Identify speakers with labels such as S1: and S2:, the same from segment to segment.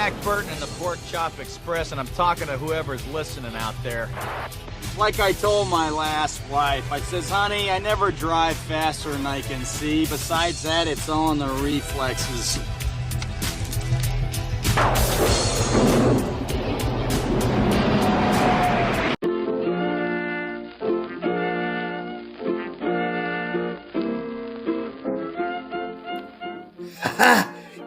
S1: Zach Burton in the Pork Chop Express, and I'm talking to whoever's listening out there.
S2: Like I told my last wife, I says, honey, I never drive faster than I can see. Besides that, it's all in the reflexes.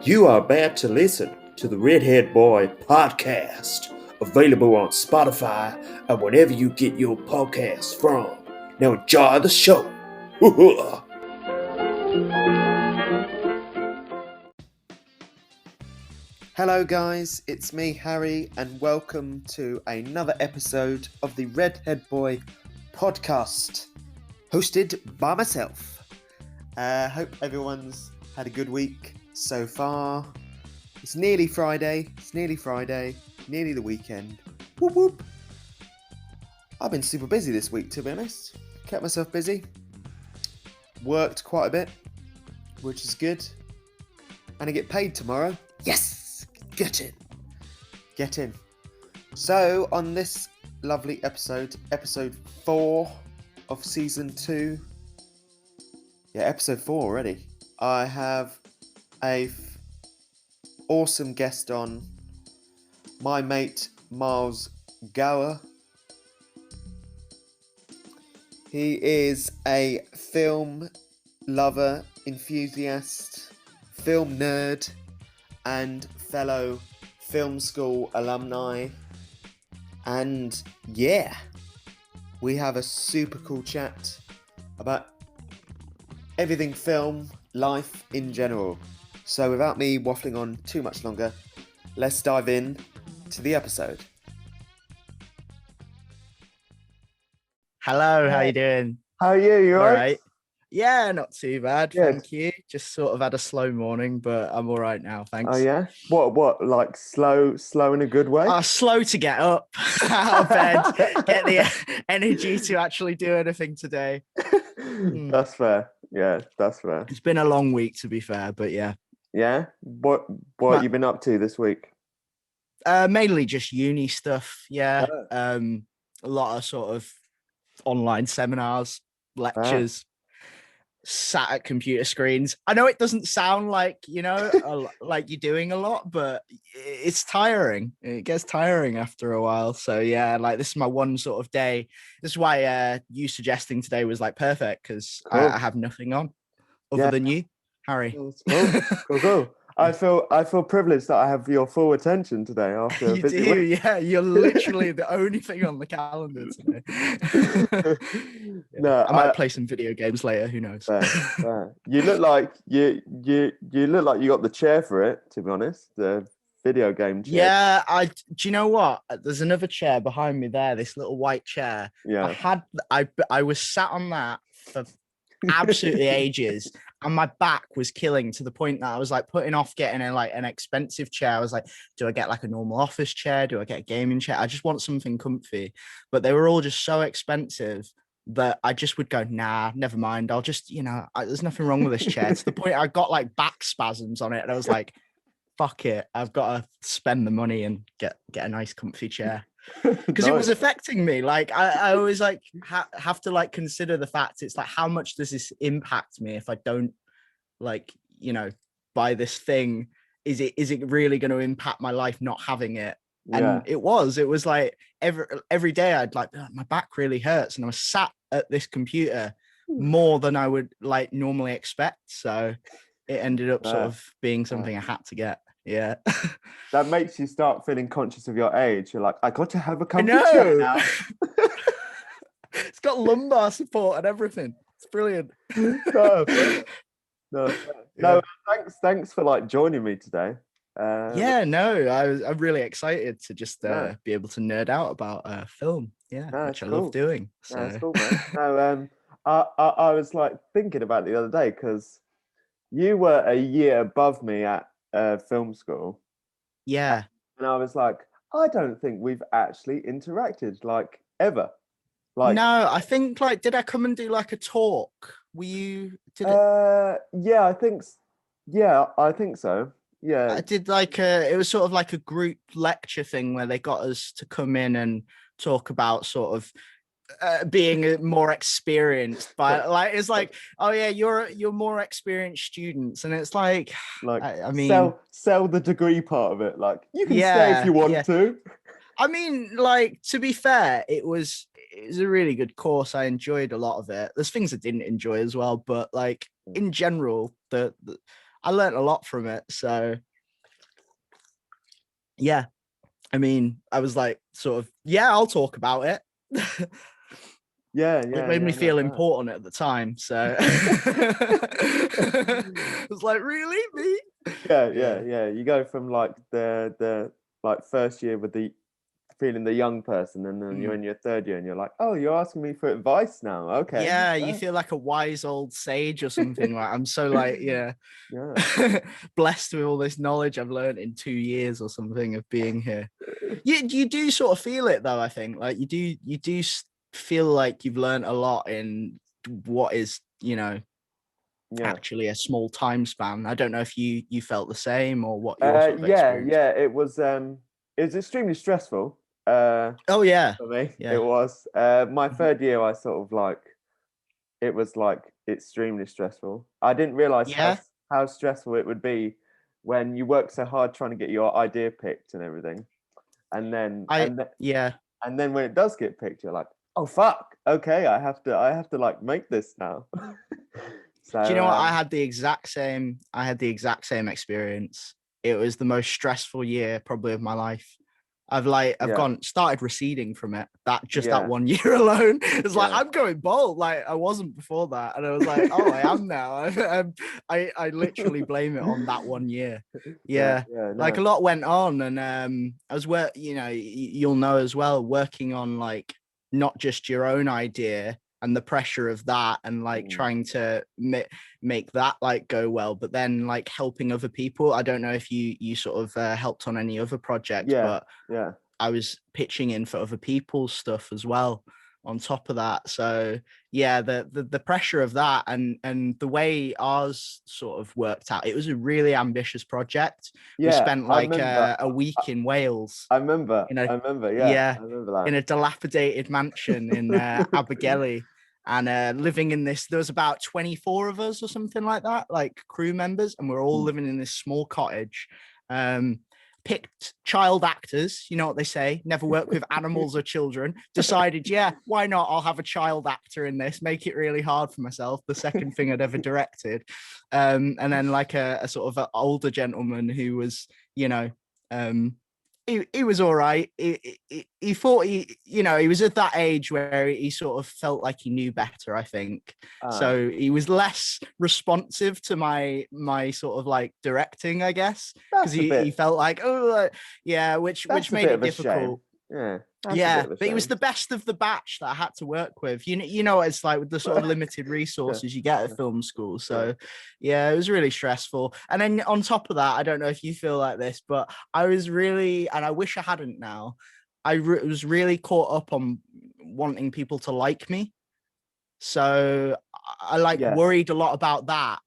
S3: You are about to listen to the Redhead Boy podcast, available on Spotify and wherever you get your podcasts from. Now enjoy the show. Hello guys, it's me Harry and welcome to another episode of the Redhead Boy podcast, hosted by myself. Hope everyone's had a good week so far. It's nearly Friday, nearly the weekend. Whoop whoop. I've been super busy this week, to be honest. Kept myself busy. Worked quite a bit, which is good. And I get paid tomorrow. Yes! Get in. So, on this lovely episode 4 of season 2. Yeah, episode 4 already. I have a awesome guest on, my mate Miles Gower. He is a film lover, enthusiast, film nerd, and fellow film school alumni. And yeah, we have a super cool chat about everything film, life in general. So without me waffling on too much longer, let's dive in to the episode.
S4: Hello, how you doing?
S3: How are you? You all right?
S4: Yeah, not too bad,
S3: Good.
S4: thank you. Just sort of had a slow morning, but I'm all right now, thanks.
S3: Oh yeah? What? Like slow in a good way?
S4: Slow to get up out of bed, get the energy to actually do anything today.
S3: That's fair. Yeah, that's fair.
S4: It's been a long week, to be fair, but yeah.
S3: Yeah? What have you been up to this week?
S4: Mainly just uni stuff, yeah. A lot of sort of online seminars, lectures, sat at computer screens. I know it doesn't sound like, like you're doing a lot, but it's tiring. It gets tiring after a while. So yeah, like this is my one sort of day. This is why you suggesting today was like perfect, because I have nothing on other than you, Harry.
S3: Cool. I feel privileged that I have your full attention today after a
S4: You
S3: busy
S4: do,
S3: week.
S4: yeah. You're literally the only thing on the calendar today.
S3: No,
S4: I might play some video games later. Who knows?
S3: Fair. You look like you got the chair for it. To be honest, the video game chair.
S4: Yeah, do you know what? There's another chair behind me there. This little white chair.
S3: Yeah.
S4: I was sat on that for absolutely ages. And my back was killing to the point that I was like putting off getting an expensive chair. I was like, do I get like a normal office chair? Do I get a gaming chair? I just want something comfy. But they were all just so expensive that I just would go, nah, never mind. I'll just, there's nothing wrong with this chair. To the point I got like back spasms on it. And I was like, fuck it. I've got to spend the money and get a nice comfy chair. Because It was affecting me. Like I always like have to like consider the fact it's like, how much does this impact me if I don't buy this thing? Is it really going to impact my life not having it? And it was like every day I'd like, oh, my back really hurts, and I was sat at this computer more than I would like normally expect. So it ended up sort of being something I had to get. Yeah.
S3: That makes you start feeling conscious of your age. You're like, I got to have a comfy chair now.
S4: It's got lumbar support and everything. It's brilliant.
S3: No, thanks for like joining me today.
S4: I'm really excited to just be able to nerd out about film. Which I love doing. So
S3: that's cool, man. No, I was like thinking about it the other day because you were a year above me at film school.
S4: Yeah.
S3: And I was like, I don't think we've actually interacted like ever. Like,
S4: no, I think like, did I come and do like a talk? Were you?
S3: Yeah, I think so. Yeah.
S4: I did it was sort of like a group lecture thing where they got us to come in and talk about sort of being more experienced, but like it's like, oh yeah, you're more experienced students, and it's like,
S3: Like,
S4: I mean,
S3: sell the degree part of it. Like, you can stay if
S4: yeah,
S3: you want
S4: yeah.
S3: to.
S4: I mean, like, to be fair, it was a really good course. I enjoyed a lot of it. There's things I didn't enjoy as well, but like in general, the I learned a lot from it. So yeah, I mean, I was like, sort of, yeah, I'll talk about it.
S3: Yeah,
S4: It made me feel important at the time. So it was like, really, me?
S3: Yeah. You go from like the like first year with the feeling the young person, and then you're in your third year and you're like, oh, you're asking me for advice now. Okay.
S4: Yeah, you feel like a wise old sage or something. Like, I'm so like, yeah, blessed with all this knowledge I've learned in 2 years or something of being here. You do sort of feel it though, I think. Like, you do feel like you've learned a lot in what is, actually a small time span. I don't know if you felt the same or what your sort of experience.
S3: It was extremely stressful.
S4: Oh yeah,
S3: For me,
S4: yeah.
S3: it was. My third year, I sort of like, it was like extremely stressful. I didn't realize
S4: Yeah.
S3: how stressful it would be when you work so hard trying to get your idea picked and everything, and then
S4: Yeah.
S3: and then when it does get picked, you're like, oh fuck, okay, I have to like make this now. So
S4: Do you know what? I had the exact same experience. It was the most stressful year probably of my life. I've started receding from it. That 1 year alone. It's like, I'm going bold. Like, I wasn't before that. And I was like, oh, I am now. I literally blame it on that 1 year. Yeah. Like, a lot went on, and I was you'll know as well, working on like not just your own idea and the pressure of that, and like trying to make that like go well, but then like helping other people. I don't know if you sort of helped on any other projects, but I was pitching in for other people's stuff as well on top of that. So yeah, the pressure of that, and the way ours sort of worked out, it was a really ambitious project. We spent like a week in Wales.
S3: I remember. I remember that.
S4: In a dilapidated mansion in Abergele, and living in this. There was about 24 of us or something like that, like crew members, and we're all living in this small cottage. Picked child actors, you know what they say, never work with animals or children. Decided, yeah, why not? I'll have a child actor in this, make it really hard for myself. The second thing I'd ever directed. And then like a sort of an older gentleman who was, he was all right. He thought he was at that age where he sort of felt like he knew better, I think. So he was less responsive to my sort of like directing, I guess, because he felt like, which made it difficult. But he was the best of the batch that I had to work with. You know what it's like with the sort of limited resources you get at film school. So yeah, it was really stressful. And then on top of that, I don't know if you feel like this, but I was really, and I wish I hadn't now, was really caught up on wanting people to like me. So I worried a lot about that,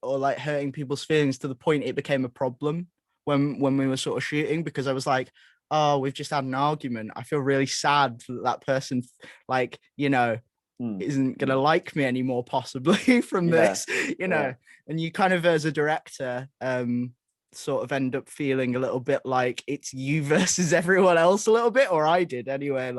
S4: or hurting people's feelings, to the point it became a problem when we were sort of shooting, because I was like, oh, we've just had an argument. I feel really sad that person, isn't going to like me anymore, possibly from this, and you kind of, as a director, sort of end up feeling a little bit like it's you versus everyone else a little bit, or I did anyway.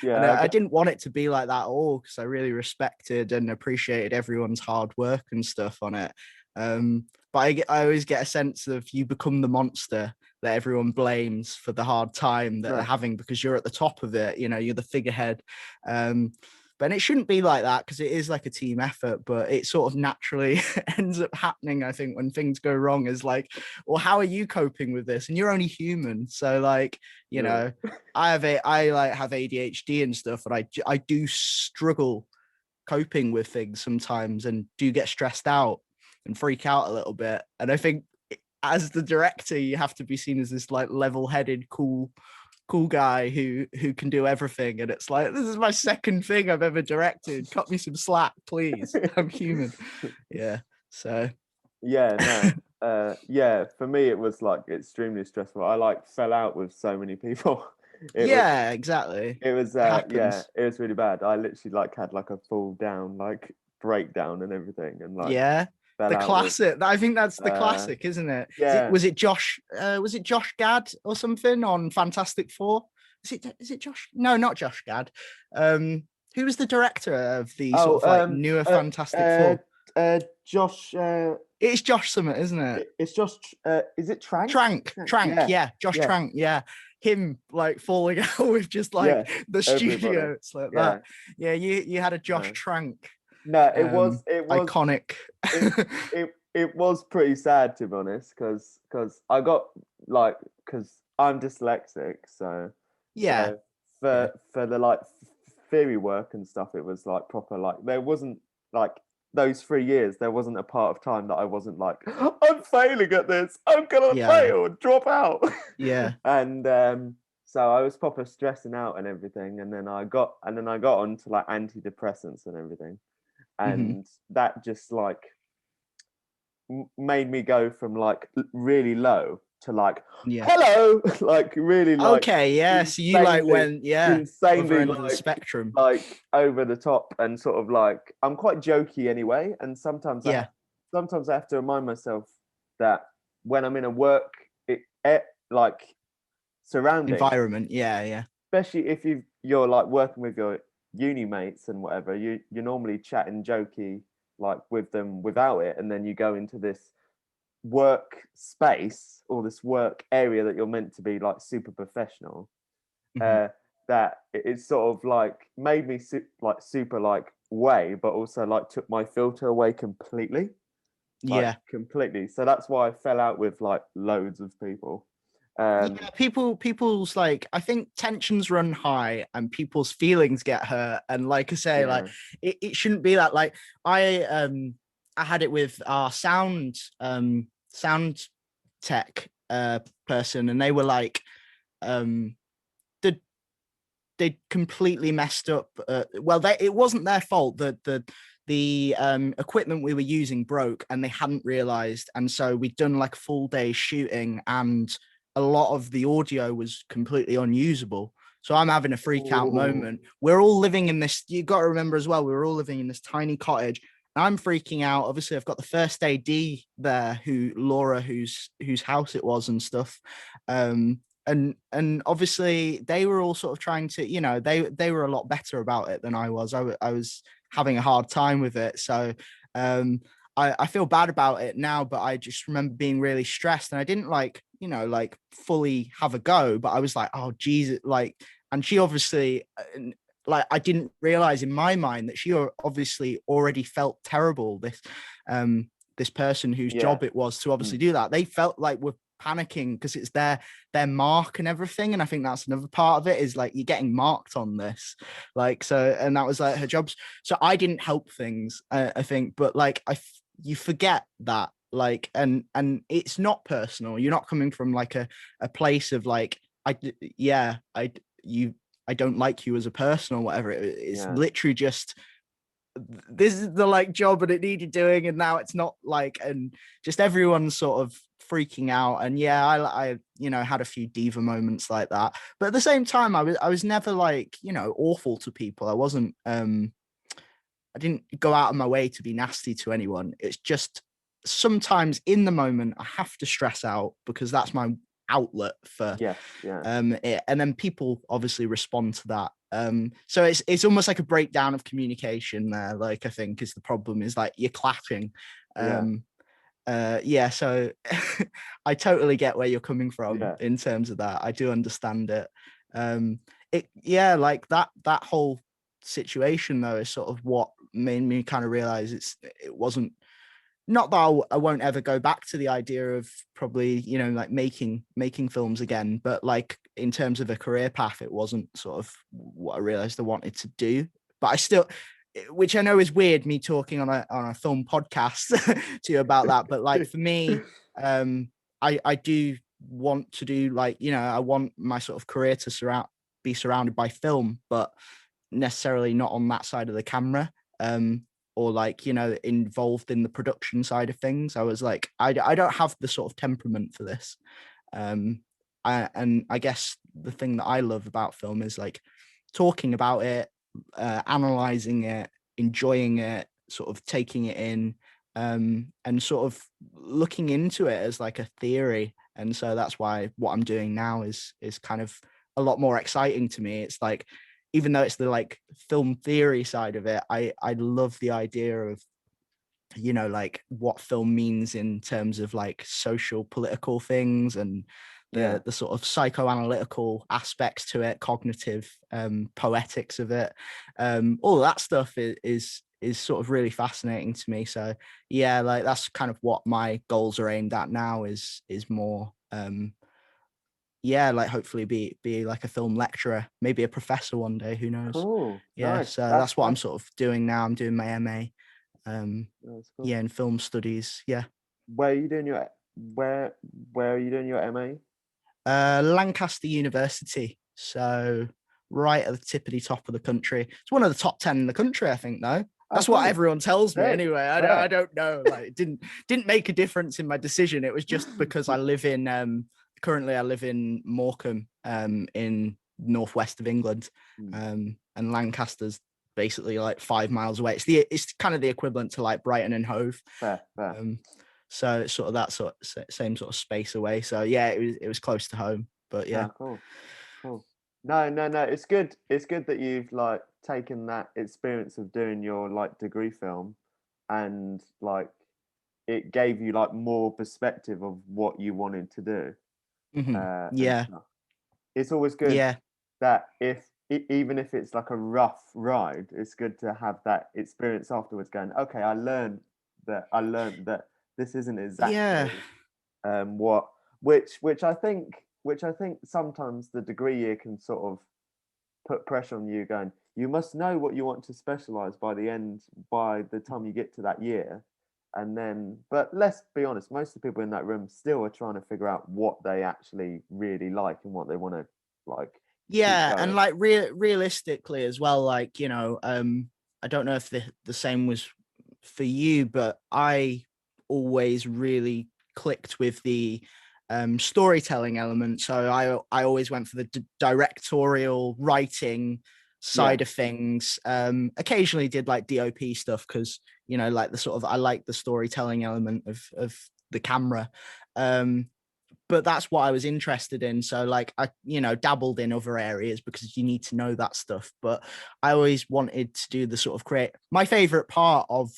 S4: I didn't want it to be like that at all, because I really respected and appreciated everyone's hard work and stuff on it. But I always get a sense of you become the monster that everyone blames for the hard time that they're having, because you're at the top of it, you're the figurehead. But it shouldn't be like that, because it is like a team effort, but it sort of naturally ends up happening, I think, when things go wrong, is like, well, how are you coping with this? And you're only human. So I have ADHD and stuff, and I do struggle coping with things sometimes, and do get stressed out and freak out a little bit. And I think as the director, you have to be seen as this like level-headed, cool guy who can do everything. And it's like, this is my second thing I've ever directed. Cut me some slack, please. I'm human. Yeah. So.
S3: Yeah, no.
S5: Yeah, for me it was like extremely stressful. I like fell out with so many people.
S4: Exactly.
S5: It was
S4: It
S5: yeah,
S4: happens.
S5: it was really bad. I literally like had like a full down, like breakdown and everything, and like
S4: Yeah.
S5: fell
S4: The
S5: out with
S4: classic. I think that's the
S5: uh
S4: classic, isn't it?
S5: yeah.
S4: Was it Josh? Was it Josh Gad or something on Fantastic Four? Is it Josh? No, not Josh Gad. Who was the director of the sort
S5: Oh,
S4: of like newer Fantastic Four?
S5: Josh.
S4: It's Josh Summit, isn't it?
S5: It's just. Is it Trank?
S4: Trank,
S5: Yeah,
S4: yeah, Josh
S5: yeah,
S4: Trank, yeah. Him like falling out with just like
S5: yeah.
S4: the
S5: Everybody.
S4: studio. It's like
S5: Yeah.
S4: that. Yeah, you had a Josh
S5: No,
S4: Trank,
S5: no. It was.
S4: iconic.
S5: It it was pretty sad, to be honest, because I got like because I'm dyslexic, so
S4: Yeah,
S5: so
S4: yeah.
S5: for the like theory work and stuff, it was like proper, like there wasn't like those 3 years, there wasn't a part of time that I wasn't like, I'm failing at this, I'm gonna
S4: Yeah,
S5: fail, drop out.
S4: yeah.
S5: And so I was proper stressing out and everything, and then I got onto like antidepressants and everything,
S4: Hmm.
S5: and that just like made me go from like really low to like
S4: Yeah.
S5: hello, like really like
S4: Okay, yeah. So you like
S5: insanely
S4: went, yeah, other
S5: insanely
S4: end of the spectrum.
S5: like over the top, and sort of like I'm quite jokey anyway, and
S4: Yeah.
S5: sometimes I have to remind myself that when I'm in a work like surrounding,
S4: Environment. Yeah, yeah.
S5: especially if you're like working with your uni mates and whatever, you're normally chatting jokey like with them without it, and then you go into this work space or this work area that you're meant to be like super professional,
S4: Hmm.
S5: that it's sort of like made me like super like way, but also like took my filter away completely, like
S4: Yeah.
S5: completely. So that's why I fell out with like loads of people.
S4: Yeah, people's like, I think tensions run high and people's feelings get hurt. And like I say, like
S5: Yeah.
S4: it shouldn't be that. Like I had it with our sound tech person, and they were like, um the they completely messed up. Well, it wasn't their fault that the equipment we were using broke and they hadn't realized, and so we'd done like a full day shooting, and a lot of the audio was completely unusable. So I'm having a freak out
S5: Ooh.
S4: moment. We're all living in this, you got to remember as well, we were all living in this tiny cottage. I'm freaking out. Obviously, I've got the first AD there, Laura, whose house it was and stuff. And obviously they were all sort of trying to, they were a lot better about it than I was. I was having a hard time with it. So I feel bad about it now, but I just remember being really stressed, and I didn't like, like fully have a go, but I was like, oh Jesus, like, and she obviously, like, I didn't realize in my mind that she obviously already felt terrible. This person whose
S5: Yeah.
S4: job it was to obviously do that, they felt like we're panicking because it's their mark and everything. And I think that's another part of it, is like, you're getting marked on this, like, so, and that was like her jobs. So I didn't help things, I think, but like you forget that, like, and it's not personal. You're not coming from like a place of like, I don't like you as a person or whatever. It's
S5: Yeah.
S4: literally just, this is the like job and it needed doing, and now it's not, like, and just everyone's sort of freaking out. And yeah, I had a few diva moments like that, but at the same time, I was never like, awful to people. I wasn't I didn't go out of my way to be nasty to anyone. It's just sometimes in the moment I have to stress out because that's my outlet for
S5: Yes. Yeah.
S4: it, and then people obviously respond to that. So it's almost like a breakdown of communication there. Like, I think is the problem, is like you're clapping.
S5: Yeah.
S4: Yeah, so I totally get where you're coming from
S5: Yeah.
S4: in terms of that. I do understand it. Like that whole situation though is sort of what made me kind of realize it wasn't, not that I won't ever go back to the idea of probably, like making films again, but like in terms of a career path, it wasn't sort of what I realized I wanted to do. But I still, which I know is weird, me talking on a film podcast to you about that, but like for me, I do want to do, like, I want my sort of career to be surrounded by film, but necessarily not on that side of the camera. or like, you know, involved in the production side of things. I was like, I don't have the sort of temperament for this. And I guess the thing that I love about film is like talking about it, analyzing it, enjoying it, sort of taking it in, and sort of looking into it as like a theory. And so that's why what I'm doing now is kind of a lot more exciting to me. It's like, even though it's the like film theory side of it, I love the idea of, you know, like what film means in terms of like social political things, and the sort of psychoanalytical aspects to it, cognitive, poetics of it, all of that stuff is sort of really fascinating to me. So yeah, like that's kind of what my goals are aimed at now, is more like hopefully be like a film lecturer, maybe a professor one day, who knows.
S5: Cool.
S4: Yeah,
S5: Nice.
S4: so that's what I'm sort of doing now. I'm doing my MA,
S5: That's cool.
S4: in film studies. Yeah.
S5: Where are you doing your where are you doing your MA?
S4: Lancaster University, so right at the tippity top of the country. It's one of the top 10 in the country, I think, though. That's what everyone tells me.
S5: Great.
S4: Anyway, I don't know. Like, it didn't make a difference in my decision. It was just because I live in currently I live in Morecambe, in northwest of England, and Lancaster's basically like 5 miles away. It's kind of the equivalent to like Brighton and Hove.
S5: Fair.
S4: So it's sort of that same sort of space away. So yeah, it was close to home. But yeah.
S5: Cool. No. It's good. It's good that you've like taken that experience of doing your like degree film, and like it gave you like more perspective of what you wanted to do.
S4: Yeah.
S5: It's always good.
S4: Yeah.
S5: That even if it's like a rough ride, it's good to have that experience afterwards. Going, okay, I learned that this isn't exactly which I think sometimes the degree year can sort of put pressure on you, going, you must know what you want to specialize by the time you get to that year. And then, but let's be honest, most of the people in that room still are trying to figure out what they actually really like and what they want to like.
S4: Yeah, and like realistically as well, like, you know, I don't know if the same was for you, but I always really clicked with the storytelling element. So I always went for the directorial writing side of things. Occasionally did like DOP stuff because, you know, like the sort of, I like the storytelling element of the camera. But that's what I was interested in. So like I, you know, dabbled in other areas because you need to know that stuff. But I always wanted to do the sort of my favorite part of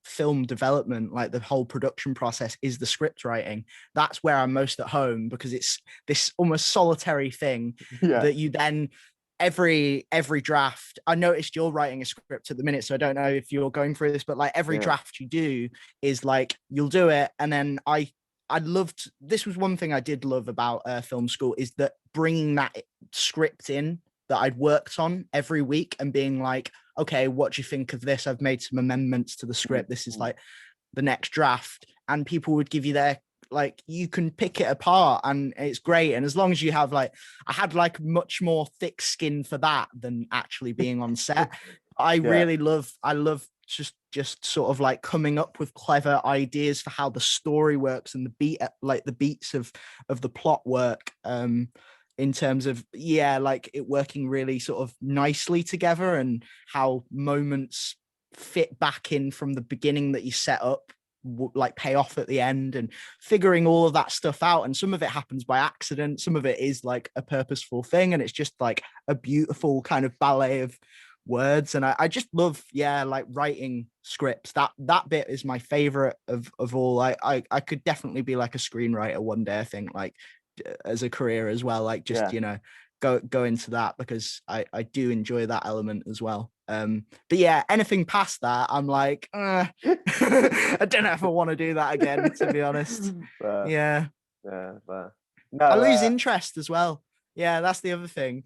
S4: film development, like the whole production process, is the script writing. That's where I'm most at home, because it's this almost solitary thing that you then every draft. I noticed you're writing a script at the minute, so I don't know if you're going through this, but like every draft you do is like, you'll do it. And then I loved, this was one thing I did love about film school, is that bringing that script in that I'd worked on every week and being like, okay, what do you think of this? I've made some amendments to the script. This is like the next draft. And people would give you their, like, you can pick it apart and it's great. And as long as you have like, I had like much more thick skin for that than actually being on set. I love just sort of like coming up with clever ideas for how the story works and the beats of the plot work, in terms of like it working really sort of nicely together, and how moments fit back in from the beginning that you set up like pay off at the end, and figuring all of that stuff out. And some of it happens by accident, some of it is like a purposeful thing, and it's just like a beautiful kind of ballet of words. And I just love like writing scripts. That bit is my favorite of all. I could definitely be like a screenwriter one day, I think, like as a career as well, like just you know, go into that, because I do enjoy that element as well. But yeah, anything past that, I'm like, I don't know if I want to do that again, to be honest.
S5: But no,
S4: I lose interest as well. Yeah, that's the other thing.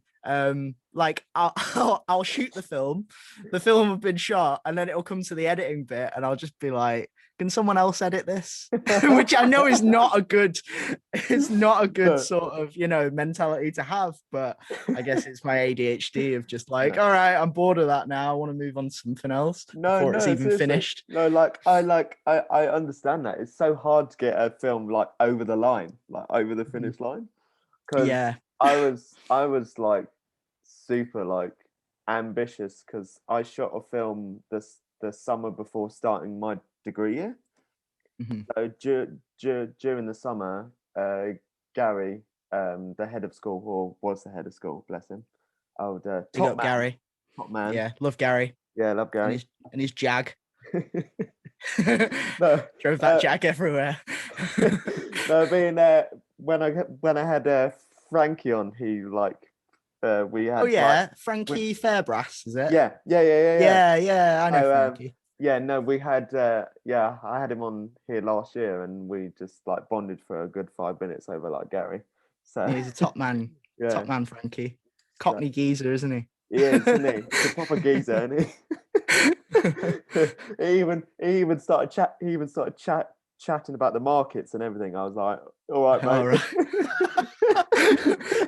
S4: Like I'll shoot the film will have been shot, and then it'll come to the editing bit and I'll just be like, can someone else edit this? Which I know is not a good, it's not a good
S5: No.
S4: sort of, you know, mentality to have, but I guess it's my ADHD of just like,
S5: No.
S4: all right, I'm bored of that now. I want to move on to something else before it's even
S5: seriously.
S4: finished.
S5: No, I understand that. It's so hard to get a film like over the line, like over the finish line. Because
S4: Yeah.
S5: I was like super like ambitious because I shot a film the summer before starting my degree year.
S4: Mhm.
S5: So during the summer, Gary, the head of school, or was the head of school, bless him. Oh, the
S4: Big up Gary.
S5: top man.
S4: Yeah, love Gary
S5: Yeah, love Gary.
S4: and his Jag.
S5: No,
S4: Drove that Jag everywhere.
S5: no, being when I had Frankie on, he like we had
S4: Oh yeah,
S5: like,
S4: Frankie Fairbrass, is it?
S5: yeah.
S4: Yeah, I know
S5: So,
S4: Frankie.
S5: yeah, no, we had I had him on here last year, and we just like bonded for a good 5 minutes over like Gary. So
S4: Yeah, he's a top man.
S5: yeah,
S4: Top man, Frankie. Cockney geezer, isn't he?
S5: he is, isn't he? He's a proper geezer, isn't he? he even started chatting about the markets and everything. I was like, all right, mate.
S4: All right.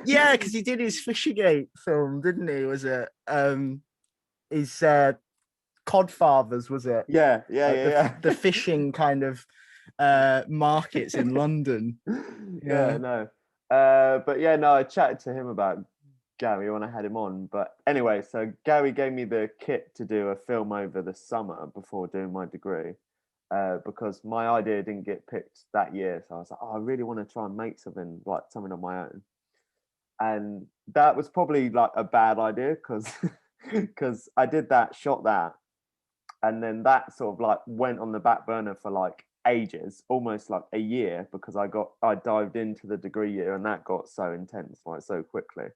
S4: Yeah, because he did his Fishergate film, didn't he? Was it his Codfathers, was it?
S5: Yeah.
S4: The fishing kind of markets in London.
S5: Yeah, no. But yeah, no, I chatted to him about Gary when I had him on. But anyway, so Gary gave me the kit to do a film over the summer before doing my degree. Because my idea didn't get picked that year. So I was like, oh, I really want to try and make something on my own. And that was probably like a bad idea because I did that, shot that, and then that sort of like went on the back burner for like ages, almost like a year, because I dived into the degree year and that got so intense, like so quickly.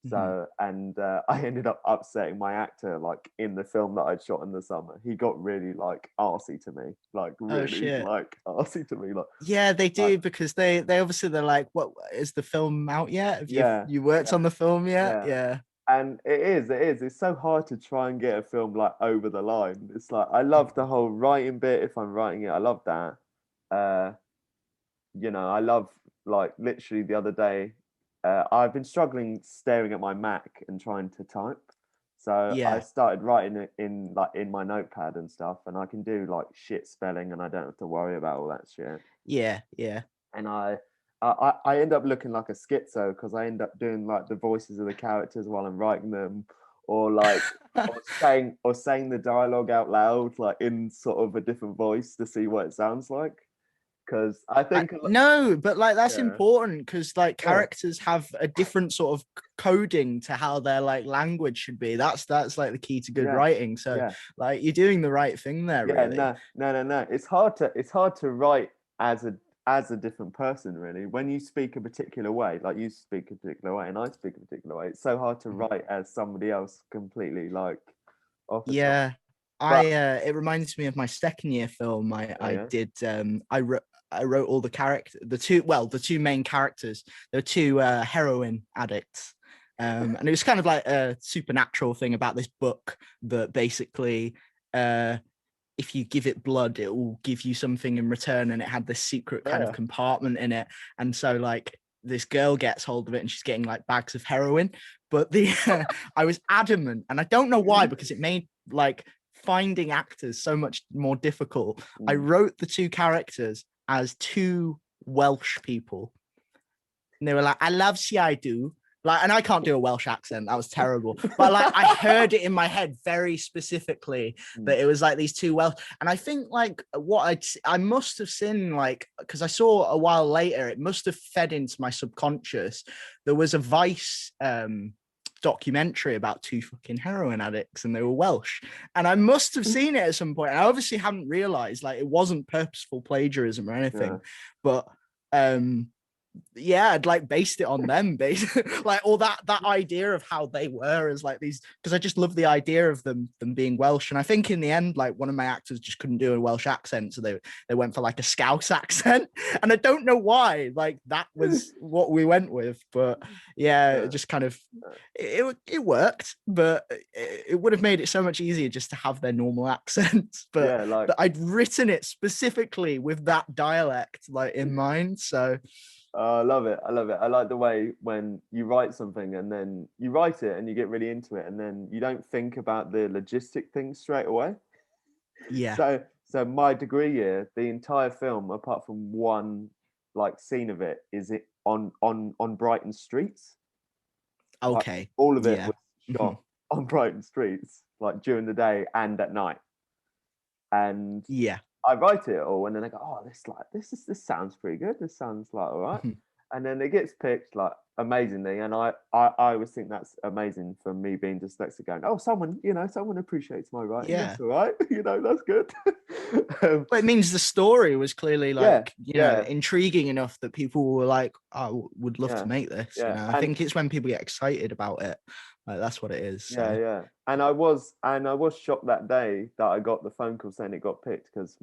S5: So and I ended up upsetting my actor like in the film that I'd shot in the summer. He got really like arsey to me, like really like arsey to me, like
S4: yeah, they do,
S5: like,
S4: because they obviously they're like, what is the film out yet? Have you worked
S5: yeah,
S4: on the film yet?
S5: yeah.
S4: Yeah.
S5: And it's so hard to try and get a film like over the line. It's like I love the whole writing bit. If I'm writing it, I love that. You know, I love like literally the other day. I've been struggling staring at my Mac and trying to type, so I started writing it in my notepad and stuff, and I can do like shit spelling, and I don't have to worry about all that shit.
S4: Yeah.
S5: And I end up looking like a schizo because I end up doing like the voices of the characters while I'm writing them, or like or saying the dialogue out loud, like in sort of a different voice to see what it sounds like. Because I think
S4: no, but like that's important, because like characters have a different sort of coding to how their like language should be. That's like the key to good writing. So like you're doing the right thing there. Really.
S5: No. It's hard to write as a different person, really. When you speak a particular way, like you speak a particular way and I speak a particular way, it's so hard to write as somebody else completely like off the top.
S4: It reminds me of my second year film. I wrote all the the two main characters. There were two heroin addicts, and it was kind of like a supernatural thing about this book that basically, if you give it blood, it will give you something in return, and it had this secret kind of compartment in it. And so like this girl gets hold of it, and she's getting like bags of heroin. But I was adamant, and I don't know why, because it made like finding actors so much more difficult. I wrote the two characters as two Welsh people, and they were like, I love see I do, like, and I can't do a Welsh accent, that was terrible, but like I heard it in my head very specifically that it was like these two Welsh. And I think like what I must have seen, like, because I saw a while later, it must have fed into my subconscious. There was a Vice documentary about two fucking heroin addicts, and they were Welsh, and I must have seen it at some point. I obviously haven't realized, like, it wasn't purposeful plagiarism or anything, but I'd like based it on them, basically, like all that idea of how they were as like these, because I just love the idea of them being Welsh. And I think in the end, like one of my actors just couldn't do a Welsh accent, so they went for like a Scouse accent, and I don't know why. Like that was what we went with, but yeah, it just kind of it worked, but it would have made it so much easier just to have their normal accents. But
S5: like
S4: I'd written it specifically with that dialect like in mind, so.
S5: I love it. I like the way when you write something and then you write it and you get really into it and then you don't think about the logistic things straight away.
S4: Yeah.
S5: So my degree year, the entire film, apart from one like scene of it, is it on Brighton streets.
S4: Okay.
S5: Like, all of it
S4: Yeah.
S5: was shot on Brighton streets, like during the day and at night. And
S4: yeah,
S5: I write it all, and then I go, "Oh, this sounds pretty good. This sounds like all right." And then it gets picked like amazingly, and I always think that's amazing for me being dyslexic. Going, "Oh, someone appreciates my writing.
S4: Yeah.
S5: That's all right. That's good."
S4: But it means the story was clearly like intriguing enough that people were like, "I would love to make this."
S5: Yeah.
S4: You know, I think it's when people get excited about it, like that's what it is. So.
S5: Yeah. And I was shocked that day that I got the phone call saying it got picked, because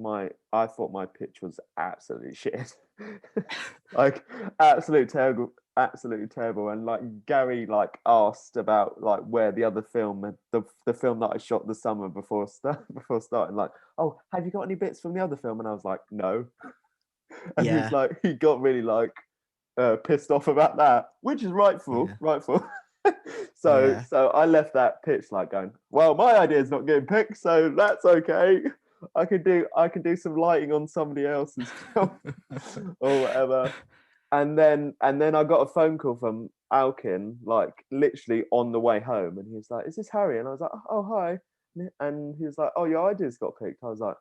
S5: I thought my pitch was absolutely shit. Like absolutely terrible. And like Gary like asked about like where the other film, the film that I shot the summer before starting, like, "Oh, have you got any bits from the other film?" And I was like, "No." And he was like, he got really like pissed off about that, which is rightful. So I left that pitch like going, "Well, my idea is not getting picked, so that's okay. I can do some lighting on somebody else's film or whatever." And then I got a phone call from Alkin, like literally on the way home, and he was like, "Is this Harry?" And I was like, "Oh, hi." And he was like, "Oh, your idea's got picked." I was like,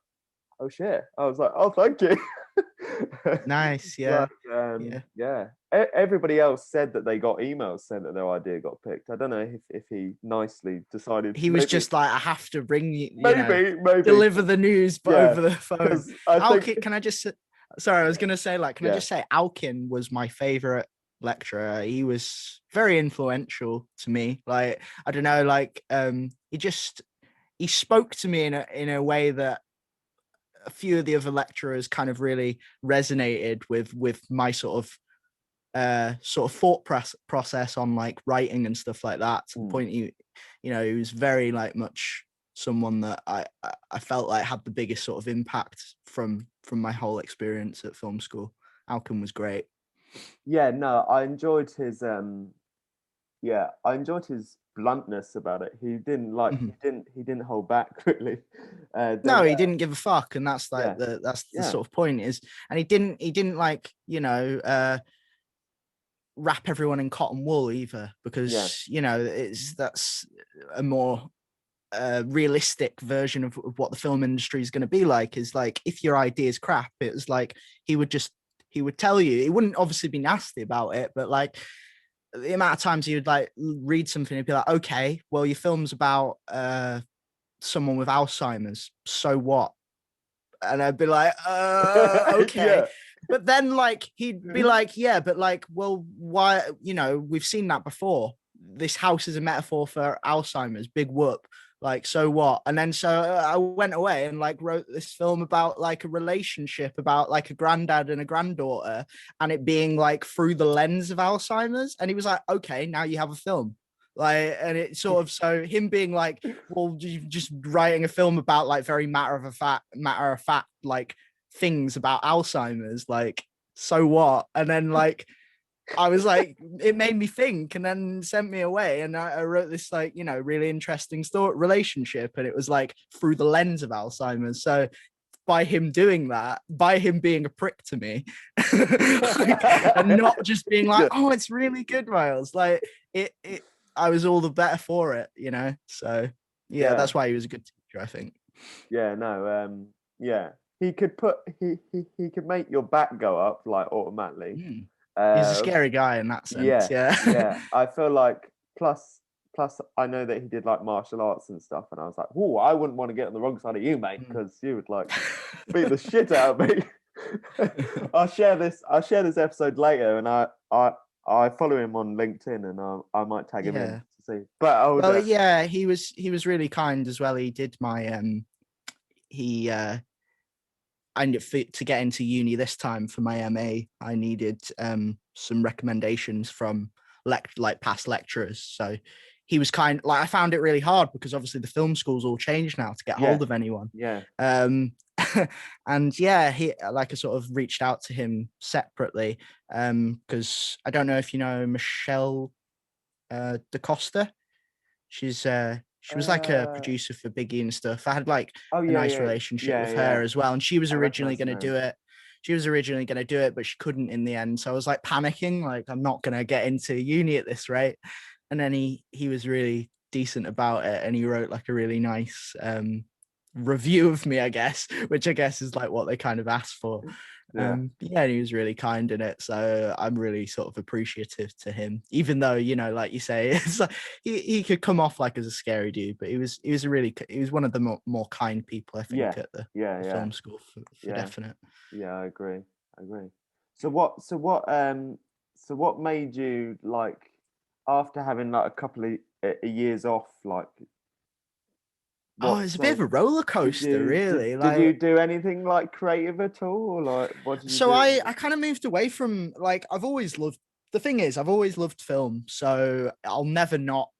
S5: "Oh shit." I was like, "Oh, thank you."
S4: Nice. Yeah.
S5: Everybody else said that they got emails saying that their idea got picked. I don't know if he nicely decided
S4: he was just like, "I have to bring you,
S5: maybe
S4: deliver the news, but over the phone."
S5: Alkin,
S4: can I just sorry, I was gonna say, like, can I just say Alkin was my favorite lecturer. He was very influential to me. Like, I don't know, like he spoke to me in a way that a few of the other lecturers kind of really resonated with my sort of thought process on like writing and stuff like that, to the point he was very like much someone that I felt like had the biggest sort of impact from my whole experience at film school. Alcon was great.
S5: I enjoyed his bluntness about it. He didn't like he didn't hold back really.
S4: No, he didn't give a fuck, and that's like the sort of point is, and he didn't like wrap everyone in cotton wool either, because that's a more realistic version of what the film industry is going to be like. Is like, if your idea is crap, it was like he would tell you. He wouldn't obviously be nasty about it, but like the amount of times he would like read something and be like, "Okay, well, your film's about someone with Alzheimer's, so what?" And I'd be like, okay. But then like he'd be like, "Yeah, but like, well, why, we've seen that before. This house is a metaphor for Alzheimer's, big whoop. Like, so what?" And then so I went away and like wrote this film about like a relationship, about like a granddad and a granddaughter, and it being like through the lens of Alzheimer's. And he was like, "Okay, now you have a film." Like, and it sort of, so him being like, "Well, you just writing a film about like very matter of fact like things about Alzheimer's, like, so what?" And then like I was like, it made me think, and then sent me away, and I wrote this like really interesting story relationship, and it was like through the lens of Alzheimer's. So by him doing that, by him being a prick to me, and not just being like, "Oh, it's really good, Miles," like it I was all the better for it, So that's why he was a good teacher, I think.
S5: He could make your back go up like automatically.
S4: He's a scary guy in that sense.
S5: I feel like plus I know that he did like martial arts and stuff, and I was like, "Oh, I wouldn't want to get on the wrong side of you, mate, because you would like beat the shit out of me." I'll share this episode later, and I follow him on LinkedIn, and I might tag him in
S4: Yeah.
S5: to see. But I would,
S4: Well, yeah, he was really kind as well. He did my he I ended to get into uni this time for my MA. I needed some recommendations from like past lecturers. So he was kind, like, I found it really hard because obviously the film school's all changed now to get hold of anyone.
S5: Yeah.
S4: And yeah, he, like, I sort of reached out to him separately because I don't know if you know Michelle DaCosta. She was like a producer for Biggie and stuff. I had like
S5: Oh
S4: a
S5: yeah,
S4: nice
S5: yeah,
S4: relationship
S5: yeah,
S4: with
S5: yeah.
S4: her as well, and she was
S5: I
S4: originally
S5: recognise
S4: going to
S5: the name.
S4: do it. She was originally going to do it, but she couldn't in the end. So I was like panicking, like, I'm not going to get into uni at this rate. And then he was really decent about it, and he wrote like a really nice review of me, I guess, which I guess is like what they kind of asked for.
S5: Yeah.
S4: Yeah, and he was really kind in it, so I'm really sort of appreciative to him, even though, you know, like you say, it's like he could come off like as a scary dude, but he was one of the more kind people, I think, at the film school for definite.
S5: Yeah, I agree. So what made you, like, after having like a couple of years off, like,
S4: It's a bit of a roller coaster, really.
S5: Did you do anything like creative at all, or like what did you do?
S4: I kind of moved away from, like, I've always loved film, so I'll never not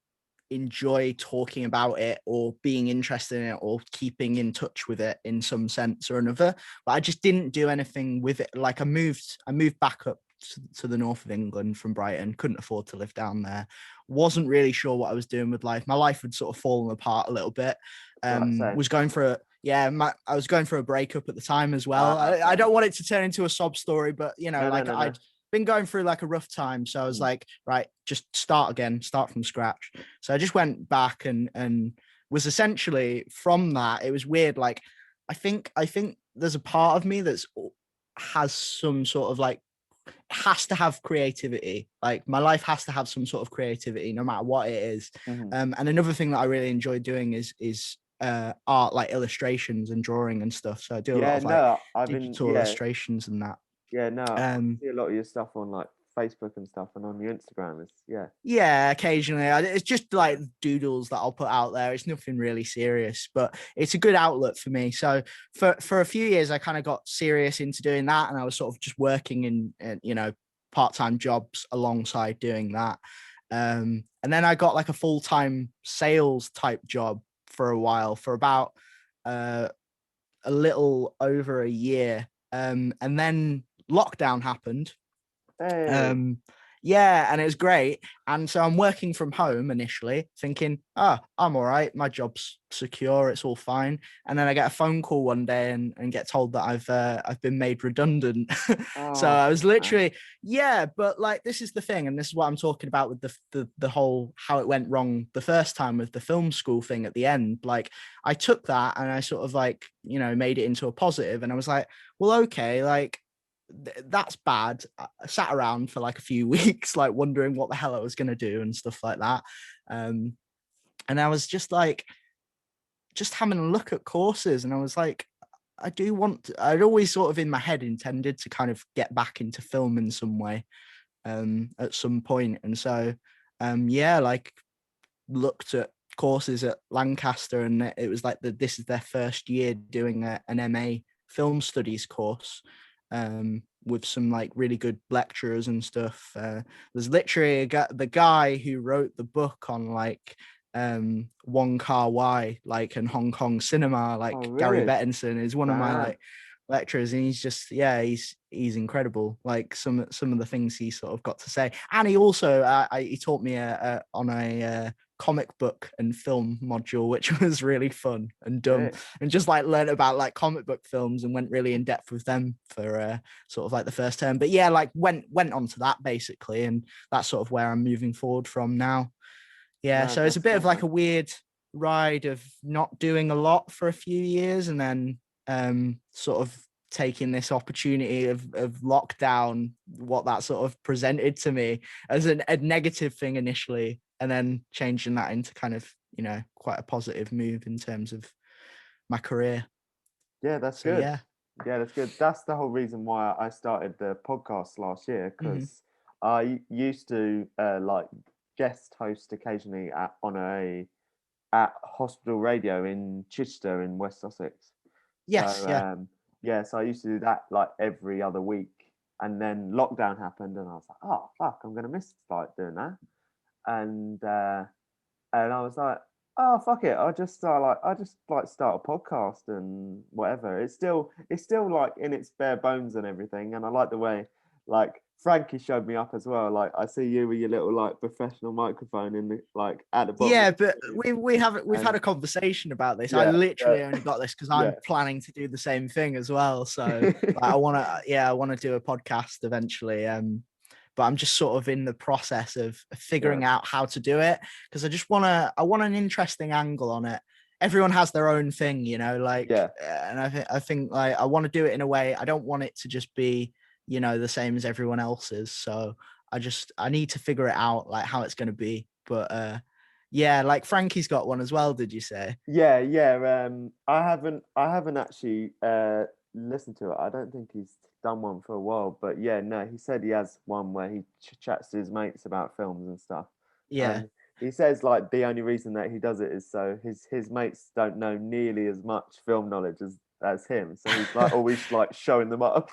S4: enjoy talking about it or being interested in it or keeping in touch with it in some sense or another, but I just didn't do anything with it. Like, I moved back up to the north of England from Brighton, couldn't afford to live down there, wasn't really sure what I was doing with life. My life had sort of fallen apart a little bit. Was going for I was going for a breakup at the time as well. I don't want it to turn into a sob story, but you know, I'd been going through like a rough time, so I was like, right, just start again, start from scratch. So I just went back and was essentially, from that, it was weird. Like, I think there's a part of me that's has some sort of like, has to have creativity. Like, my life has to have some sort of creativity, no matter what it is. And another thing that I really enjoy doing is art, like illustrations and drawing and stuff. So I do a lot of like digital illustrations and that.
S5: Yeah, no, I see a lot of your stuff on like Facebook and stuff, and on your Instagram.
S4: Yeah, occasionally. It's just like doodles that I'll put out there. It's nothing really serious, but it's a good outlet for me. So for a few years, I kind of got serious into doing that, and I was sort of just working in you know, part-time jobs alongside doing that. And then I got like a full-time sales type job for a while, for about a little over a year. And then lockdown happened.
S5: Hey.
S4: Yeah, and it was great. And so I'm working from home initially, thinking, I'm all right, my job's secure, it's all fine. And then I get a phone call one day and get told that I've been made redundant. So I was literally, but like, this is the thing, and this is what I'm talking about with the whole how it went wrong the first time with the film school thing at the end. Like, I took that and I sort of, like, you know, made it into a positive, and I was like, well, okay, like, that's bad. I sat around for like a few weeks, like wondering what the hell I was going to do and stuff like that. And I was just like, just having a look at courses, and I was like, I'd always sort of in my head intended to kind of get back into film in some way at some point. And so, like, looked at courses at Lancaster, and it was like this is their first year doing an MA film studies course. With some like really good lecturers and stuff. There's literally the guy who wrote the book on like Wong Kar-wai, like, and Hong Kong cinema, like Gary Bettinson is one of my like lecturers, and he's just he's incredible. Like, some of the things he sort of got to say, and he also he taught me on a comic book and film module, which was really fun and dumb, and just like learned about like comic book films and went really in depth with them for sort of like the first term. But yeah, like went on to that basically, and that's sort of where I'm moving forward from now. Yeah, so it's a bit of like a weird ride of not doing a lot for a few years, and then sort of taking this opportunity of lockdown, what that sort of presented to me as a negative thing initially, and then changing that into kind of, you know, quite a positive move in terms of my career.
S5: Yeah, that's good. Yeah, that's good. That's the whole reason why I started the podcast last year, because I used to like guest host occasionally at hospital radio in Chichester in West Sussex.
S4: Yes,
S5: So
S4: yeah.
S5: yeah, so I used to do that like every other week, and then lockdown happened, and I was like, oh fuck, I'm gonna miss like doing that, and I was like, oh fuck it, I just start a podcast and whatever. It's still like in its bare bones and everything, and I like the way like Frankie showed me up as well. Like I see you with your little like professional microphone in the like at the bottom.
S4: Yeah, but we've had
S5: And
S4: a conversation about this. I
S5: yeah,
S4: literally only got this because
S5: yeah.
S4: I'm planning to do the same thing as well. So like, I want to do a podcast eventually. But I'm just sort of in the process of figuring out how to do it, because I want an interesting angle on it. Everyone has their own thing, like,
S5: Yeah.
S4: and I think like I want to do it in a way. I don't want it to just be, the same as everyone else's. So I need to figure it out, like how it's going to be. But yeah, like Frankie's got one as well. Did you say?
S5: Yeah. I haven't actually listened to it. I don't think he's done one for a while, but yeah, no, he said he has one where he chats to his mates about films and stuff.
S4: Yeah.
S5: And he says like the only reason that he does it is so his mates don't know nearly as much film knowledge as him, so he's like always like showing them up.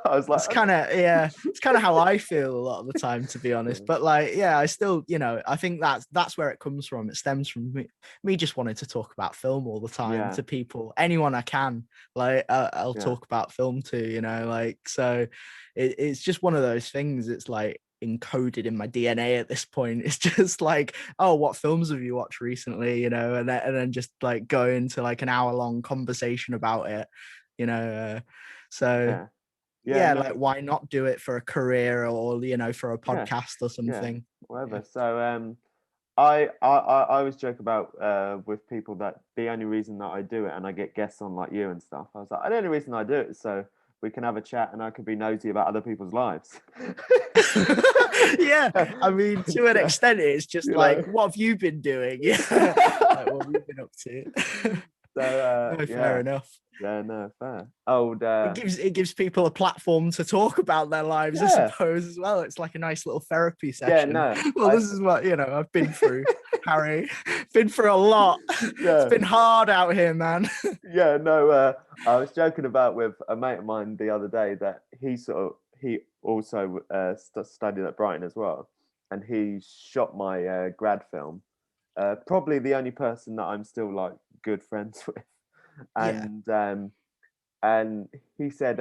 S5: I was like,
S4: It's kind of it's kind of how I feel a lot of the time, to be honest. But like, yeah, I still, I think that's where it comes from. It stems from me just wanting to talk about film all the time to people, anyone I can. Like, I'll talk about film too, like. So it's just one of those things. It's like encoded in my DNA at this point. It's just like, oh, what films have you watched recently, and then just like go into like an hour-long conversation about it, so
S5: no,
S4: like why not do it for a career or for a podcast or something,
S5: whatever. So I always joke about with people that the only reason that I do it and I get guests on like you and stuff, I was like, the only reason I do it is so we can have a chat and I could be nosy about other people's lives.
S4: Yeah, I mean, to an extent it's just like, what have you been doing? Like, what have you been up to?
S5: So
S4: no, fair enough.
S5: Yeah, no, fair.
S4: It gives people a platform to talk about their lives, I suppose, as well. It's like a nice little therapy session.
S5: No,
S4: this is what I've been through, Harry. Been through a lot. It's been hard out here, man.
S5: I was joking about with a mate of mine the other day that he also studied at Brighton as well, and he shot my grad film. Probably the only person that I'm still like good friends with, and he said,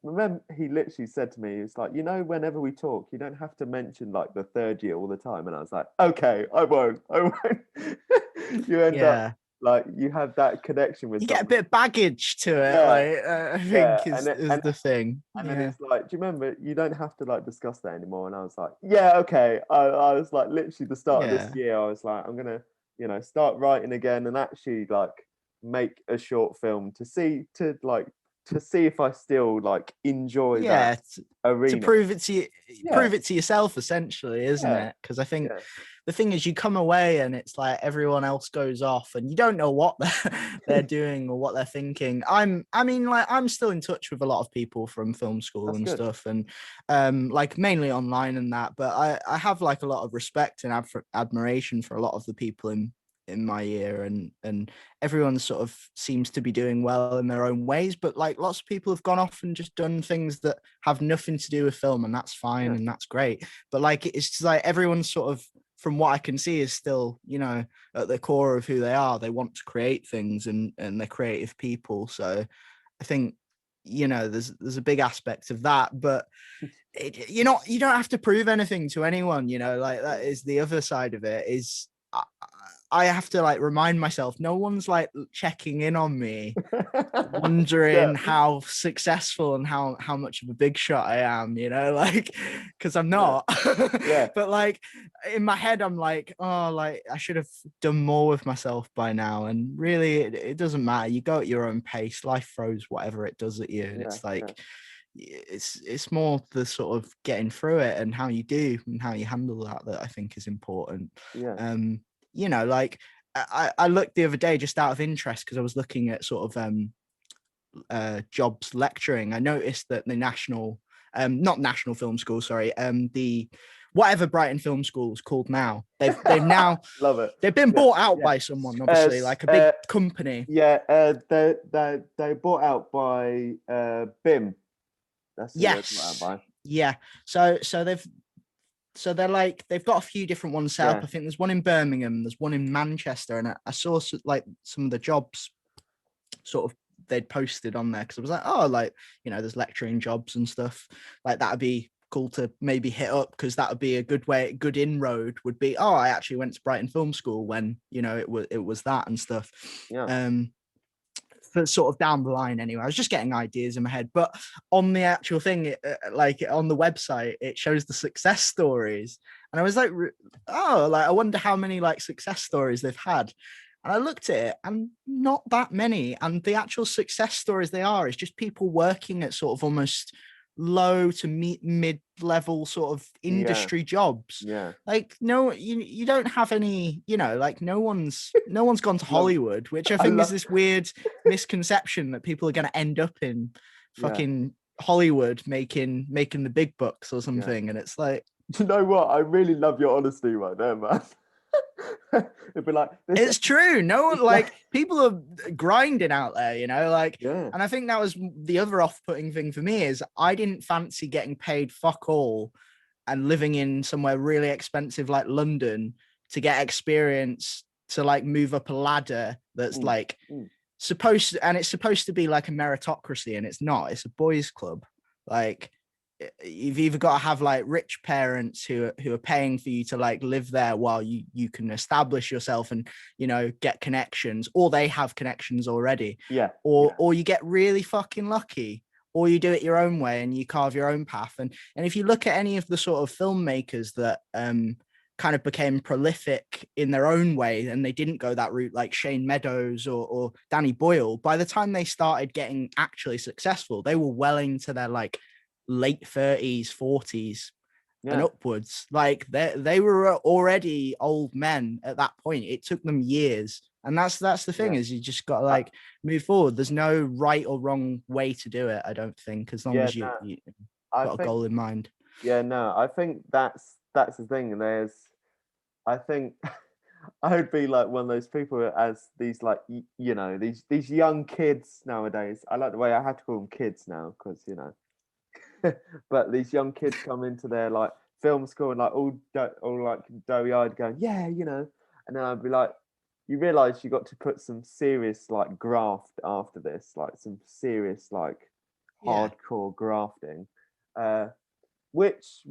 S5: remember, he literally said to me, it's like, whenever we talk, you don't have to mention like the third year all the time. And I was like, okay, I won't. You end up like you have that connection with.
S4: You get a bit of baggage to it, I think is the thing.
S5: And then it's like, do you remember? You don't have to like discuss that anymore. And I was like, yeah, okay. I was like, literally the start of this year, I was like, I'm gonna, start writing again and actually like make a short film to see if I still like enjoy that arena.
S4: To prove it to yourself, essentially, isn't it? Because I think the thing is, you come away and it's like everyone else goes off and you don't know what they're doing or what they're thinking. I'm still in touch with a lot of people from film school and stuff, and like mainly online and that, but I have like a lot of respect and admiration for a lot of the people in my year, and everyone sort of seems to be doing well in their own ways, but like lots of people have gone off and just done things that have nothing to do with film, and that's fine and that's great. But like it's just like everyone's sort of, from what I can see, is still at the core of who they are. They want to create things and they're creative people. So I think there's a big aspect of that, but you don't have to prove anything to anyone, like that is the other side of it. Is I have to like remind myself, no one's like checking in on me, wondering how successful and how much of a big shot I am, like, because I'm not. But like in my head, I'm like, oh, like I should have done more with myself by now. And really, it doesn't matter. You go at your own pace. Life throws whatever it does at you, and it's like. It's more the sort of getting through it and how you do and how you handle that I think is important. Like I looked the other day just out of interest because I was looking at sort of jobs lecturing. I noticed that the not National Film School, sorry, the whatever Brighton Film School is called now, they've now
S5: Love it.
S4: they've been bought out
S5: yeah.
S4: by someone, obviously, like a big company.
S5: Yeah, they bought out by BIM. That's who they bought out by.
S4: Yeah. So they've got a few different ones set up. I think there's one in Birmingham, there's one in Manchester, and I saw like some of the jobs sort of they'd posted on there because I was like, oh, like, you know, there's lecturing jobs and stuff like that'd be cool to maybe hit up, because that would be a good inroad would be, oh, I actually went to Brighton Film School when, you know, it was that and stuff. For sort of down the line anyway. I was just getting ideas in my head, but on the actual thing, like on the website, it shows the success stories, and I was like, oh, like I wonder how many like success stories they've had. And I looked at it, and not that many. And the actual success stories is just people working at sort of almost low to mid-level sort of industry jobs. Like, no, you don't have any, you know, like no one's gone to Hollywood, which I think is this weird misconception that people are going to end up in fucking Hollywood making the big bucks or something. And it's like,
S5: you know what? I really love your honesty right there, man. It'd be like,
S4: it's true. No one, like, people are grinding out there, you know, like, and I think that was the other off-putting thing for me is I didn't fancy getting paid fuck all and living in somewhere really expensive like London to get experience to like move up a ladder that's supposed to be like a meritocracy, and it's not. It's a boys' club. Like, you've either got to have like rich parents who are paying for you to like live there while you can establish yourself and, you know, get connections, or they have connections already, or you get really fucking lucky, or you do it your own way and you carve your own path. And if you look at any of the sort of filmmakers that kind of became prolific in their own way and they didn't go that route, like Shane Meadows or Danny Boyle, by the time they started getting actually successful, they were well into their like late 30s, 40s and upwards. Like they were already old men at that point. It took them years, and that's the thing is you just got to like move forward. There's no right or wrong way to do it, I don't think, as long as you got a goal in mind.
S5: I think that's the thing. I think I would be like one of those people as these like, you know, these young kids nowadays. I like the way I have to call them kids now, because, you know, but these young kids come into their like film school and like all like doughy-eyed going, yeah, you know, and then I'd be like, you realize you got to put some serious like graft after this, like some serious like hardcore grafting, which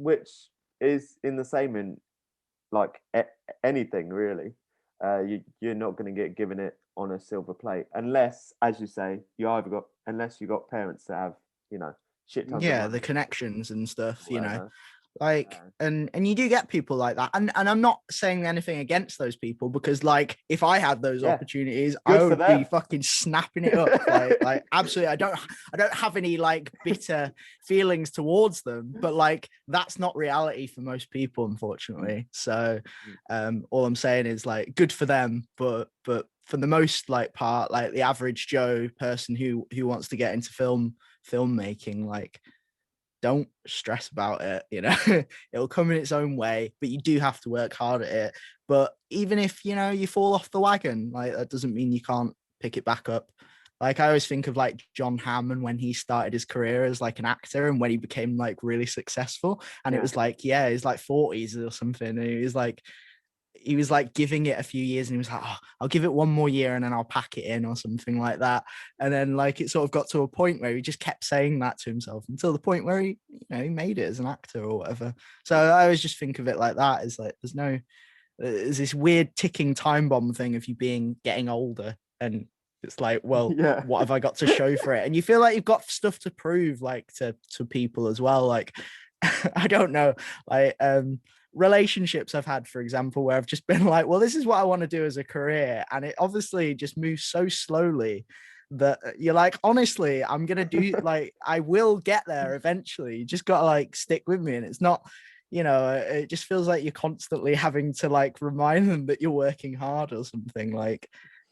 S5: is in the same in like anything really. You're not going to get given it on a silver plate unless, as you say, unless you got parents that have, you know, shit tons of money.
S4: The connections and stuff, you know, like, and you do get people like that, and I'm not saying anything against those people, because like if I had those opportunities, I would be fucking snapping it up. like absolutely, I don't have any like bitter feelings towards them, but like that's not reality for most people, unfortunately. So all I'm saying is like good for them, but for the most like part, like the average Joe person who wants to get into filmmaking, like, don't stress about it, you know. It'll come in its own way, but you do have to work hard at it. But even if, you know, you fall off the wagon, like, that doesn't mean you can't pick it back up. Like, I always think of like John Hammond when he started his career as like an actor, and when he became like really successful, and it was like, he's like 40s or something, and he was like giving it a few years, and he was like, oh, I'll give it one more year and then I'll pack it in or something like that. And then like it sort of got to a point where he just kept saying that to himself until the point where he, you know, he made it as an actor or whatever. So I always just think of it like that. Is like there's this weird ticking time bomb thing of you getting older, and it's like, well, what have I got to show for it? And you feel like you've got stuff to prove, like to people as well. Like I don't know, like relationships I've had, for example, where I've just been like, well, this is what I want to do as a career, and it obviously just moves so slowly that you're like, honestly, I'm gonna do like, I will get there eventually. You just gotta like stick with me. And it's not, you know, it just feels like you're constantly having to like remind them that you're working hard or something, like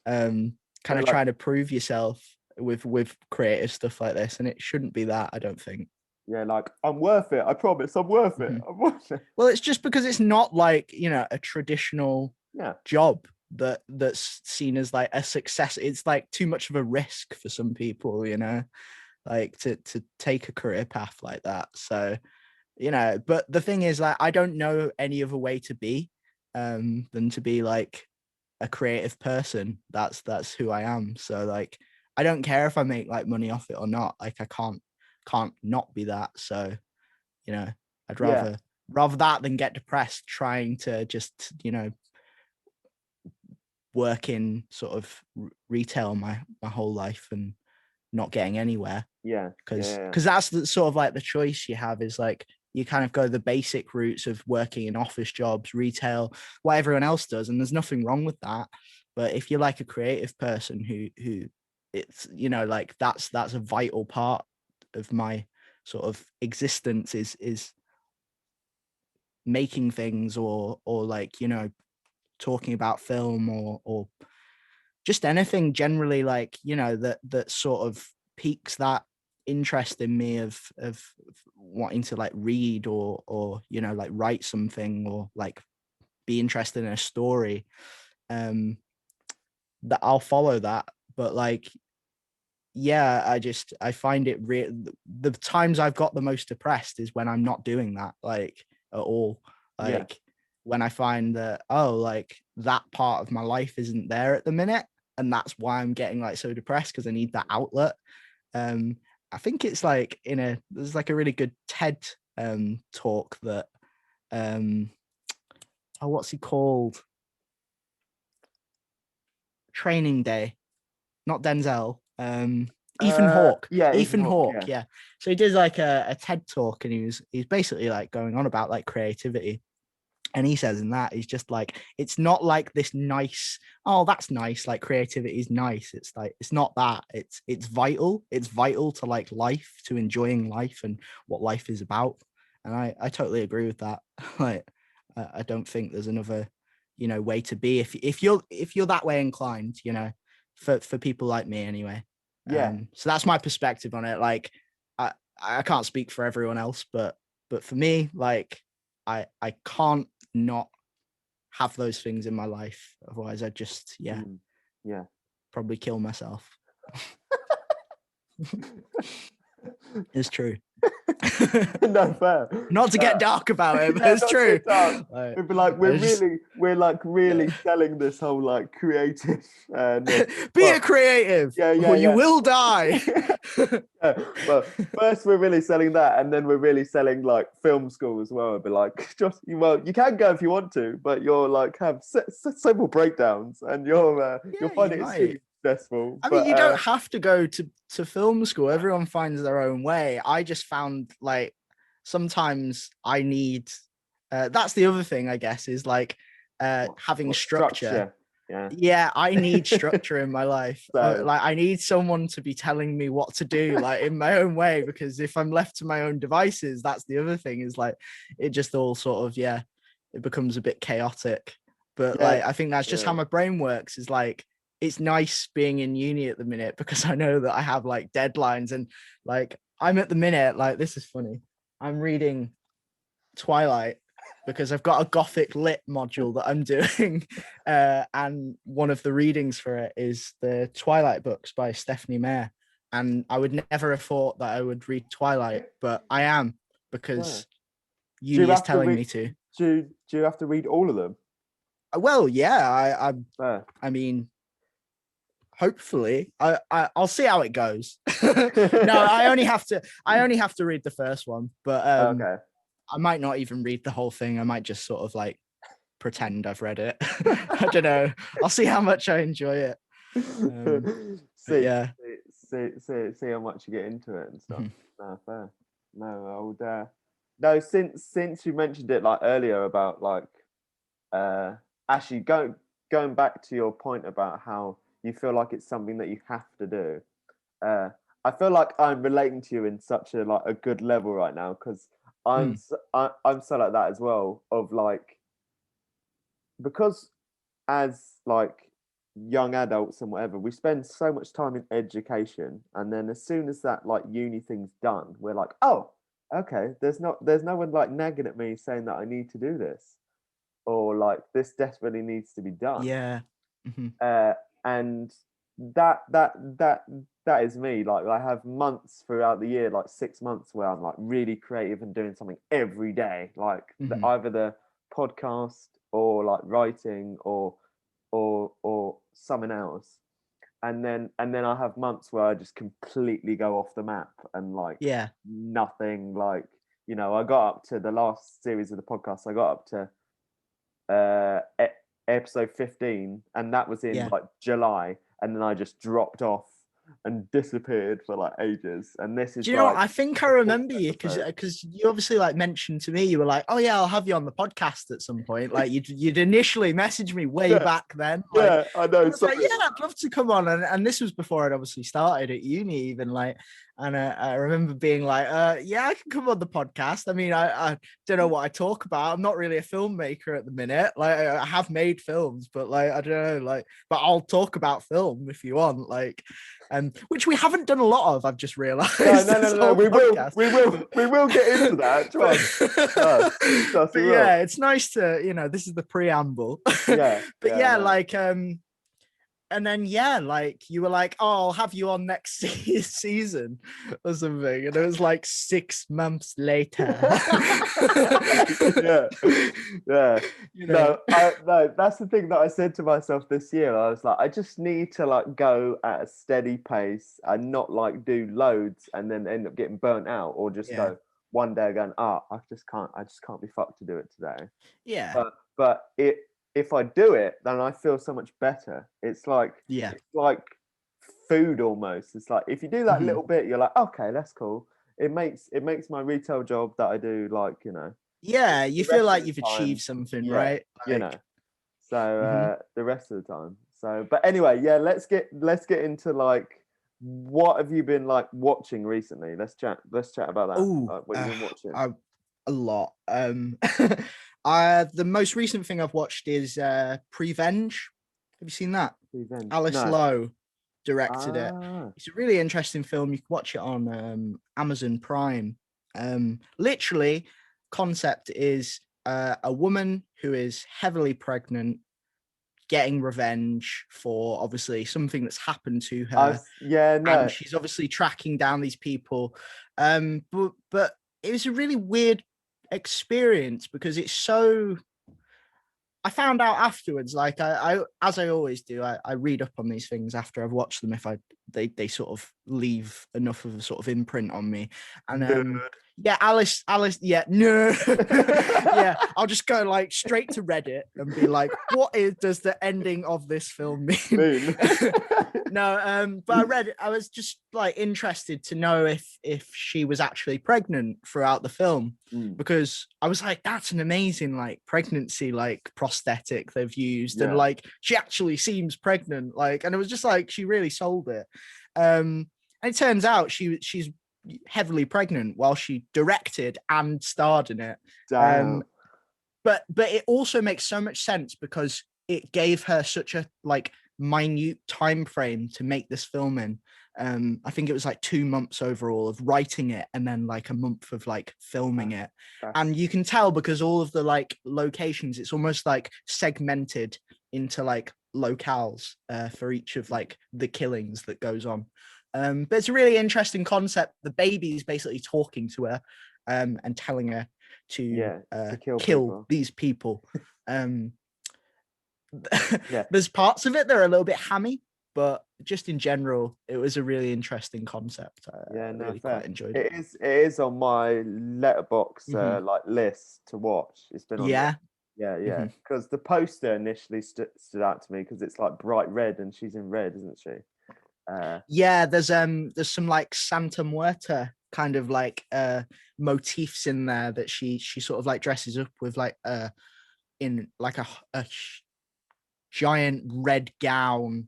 S4: kind of like, trying to prove yourself with creative stuff like this, and it shouldn't be that, I don't think.
S5: Yeah, like, I'm worth it. I promise, I'm worth it.
S4: Mhm.
S5: I'm worth it.
S4: Well, it's just because it's not like, a traditional
S5: Yeah,
S4: job that's seen as like a success. It's like too much of a risk for some people, like to take a career path like that. So, but the thing is, like, I don't know any other way to be than to be like a creative person. That's who I am. So like, I don't care if I make like money off it or not. Like, I can't not be that. So, I'd
S5: Yeah.
S4: rather that than get depressed trying to just, work in sort of retail my whole life and not getting anywhere.
S5: yeah,
S4: Because
S5: yeah.
S4: that's the sort of like the choice you have, is like, you kind of go the basic routes of working in office jobs, retail, what everyone else does, and there's nothing wrong with that. But if you're like a creative person who it's, like that's a vital part of my sort of existence, is making things, or like, talking about film, or just anything generally, like, that sort of piques that interest in me of wanting to like read, or like write something, or like be interested in a story, that I'll follow that. But like, yeah, I find it the times I've got the most depressed is when I'm not doing that, like, at all.
S5: Yeah.
S4: Like, when I find that, oh, like that part of my life isn't there at the minute, and that's why I'm getting like so depressed, because I need that outlet. I think it's like there's like a really good TED talk that what's he called? Training Day, not Denzel. Ethan Hawke.
S5: Yeah,
S4: Ethan Hawke,
S5: yeah.
S4: yeah. So he did like a TED talk, and he's basically like going on about like creativity. And he says in that, he's just like, it's not like this nice, oh, that's nice, like creativity is nice. It's like, it's not that. It's vital. It's vital to like life, to enjoying life and what life is about. And I totally agree with that. Like, I don't think there's another, way to be if you're that way inclined, for people like me anyway.
S5: Yeah.
S4: So that's my perspective on it. Like, I can't speak for everyone else, but for me, like, I can't not have those things in my life. Otherwise, I'd just,
S5: Yeah.
S4: probably kill myself. It's true.
S5: No, fair.
S4: Not to get dark about it, but
S5: Yeah,
S4: it's
S5: not
S4: true.
S5: too dark.
S4: Like,
S5: It'd be like, we're like really selling this whole like creative.
S4: be a creative, or you will die.
S5: Yeah. Well, first we're really selling that, and then we're really selling like film school as well. It'd be like, you can go if you want to, but you're like have several breakdowns, and you'll find it extremely stressful.
S4: I mean, you don't have to go to film school. Everyone finds their own way. I just found like sometimes I need. That's the other thing, I guess, is like having structure. Yeah, I need structure in my life.
S5: So,
S4: like, I need someone to be telling me what to do, like in my own way, because if I'm left to my own devices, that's the other thing, is like it just all sort of, it becomes a bit chaotic. But like, I think that's just how my brain works, is like, it's nice being in uni at the minute because I know that I have like deadlines, and like I'm at the minute, like, this is funny, I'm reading Twilight because I've got a Gothic lit module that I'm doing, and one of the readings for it is the Twilight books by Stephanie Meyer, and I would never have thought that I would read Twilight, but I am, because uni is telling me to.
S5: Do you have to read all of them?
S4: Well, yeah, I mean, hopefully, I'll see how it goes. No, I only have to read the first one, but
S5: Okay.
S4: I might not even read the whole thing. I might just sort of like pretend I've read it. I don't know. I'll see how much I enjoy it.
S5: See how much you get into it and stuff.
S4: Mm-hmm.
S5: No, fair. No, I would. No, since you mentioned it like earlier about like, actually going back to your point about how you feel like it's something that you have to do. I feel like I'm relating to you in such a good level right now, because I'm so like that as well, of like, because as like young adults and whatever, we spend so much time in education, and then as soon as that like uni thing's done, we're like, oh, okay, there's no one like nagging at me saying that I need to do this, or like this desperately needs to be done.
S4: Yeah. Mm-hmm.
S5: And that is me. Like I have months throughout the year, like 6 months, where I'm like really creative and doing something every day, like either the podcast or like writing or something else. And then I have months where I just completely go off the map and like nothing. Like, you know, I got up to the last series of the podcast, I got up to episode 15, and that was in like July, and then I just dropped off and disappeared for like ages. And this is,
S4: do you know what? I think I remember you because you obviously like mentioned to me, you were like, oh yeah, I'll have you on the podcast at some point. Like you'd initially messaged me way back then. Like,
S5: I know.
S4: I was like, yeah, I'd love to come on. And this was before I'd obviously started at uni even, like, and I remember being like, yeah, I can come on the podcast. I mean, I don't know what I talk about. I'm not really a filmmaker at the minute. Like I have made films, but like, I don't know, like, but I'll talk about film if you want, like, which we haven't done a lot of, I've just realized.
S5: No. We will get into that. Trust,
S4: but yeah, it's nice to, you know, this is the preamble. But like, and then like you were like, oh, I'll have you on next season or something, and it was like 6 months later. You know?
S5: No, that's the thing that I said to myself this year. I was like, I just need to like go at a steady pace and not like do loads and then end up getting burnt out, or just go one day going, I just can't be fucked to do it today. But if I do it, then I feel so much better. It's like food almost. It's like if you do that little bit, you're like, okay, that's cool. It makes my retail job that I do, like, you know.
S4: Yeah, you feel like you've achieved something, right? Like,
S5: you know. So the rest of the time. So, but anyway, let's get into like, what have you been like watching recently? Let's chat about that. Like, what you've been watching.
S4: A lot. The most recent thing I've watched is Prevenge. Have you seen that?
S5: Prevenge.
S4: Alice Lowe directed it. It's a really interesting film. You can watch it on Amazon Prime. Literally, concept is a woman who is heavily pregnant getting revenge for obviously something that's happened to her. And she's obviously tracking down these people. But it was a really weird experience because it's so, I found out afterwards, like I as I always do, I read up on these things after I've watched them if they sort of leave enough of a sort of imprint on me. And Alice, I'll just go like straight to Reddit and be like, what does the ending of this film mean? No, but I read it. I was just like interested to know if she was actually pregnant throughout the film, because I was like, that's an amazing like pregnancy like prosthetic they've used, and like she actually seems pregnant, like, and it was just like she really sold it. And it turns out she's heavily pregnant while she directed and starred in it. But it also makes so much sense because it gave her such a like minute time frame to make this film in. I think it was like 2 months overall of writing it and then like a month of like filming it. And you can tell because all of the like locations, it's almost like segmented into like locales for each of like the killings that goes on. But it's a really interesting concept. The baby is basically talking to her and telling her to kill these people. There's parts of it that are a little bit hammy, but just in general, it was a really interesting concept. Quite enjoyed it.
S5: It is on my letterbox like list to watch. It's been on because the poster initially stood out to me because it's like bright red and she's in red, isn't she?
S4: There's some like Santa Muerta kind of like motifs in there that she sort of like dresses up with, like in like a giant red gown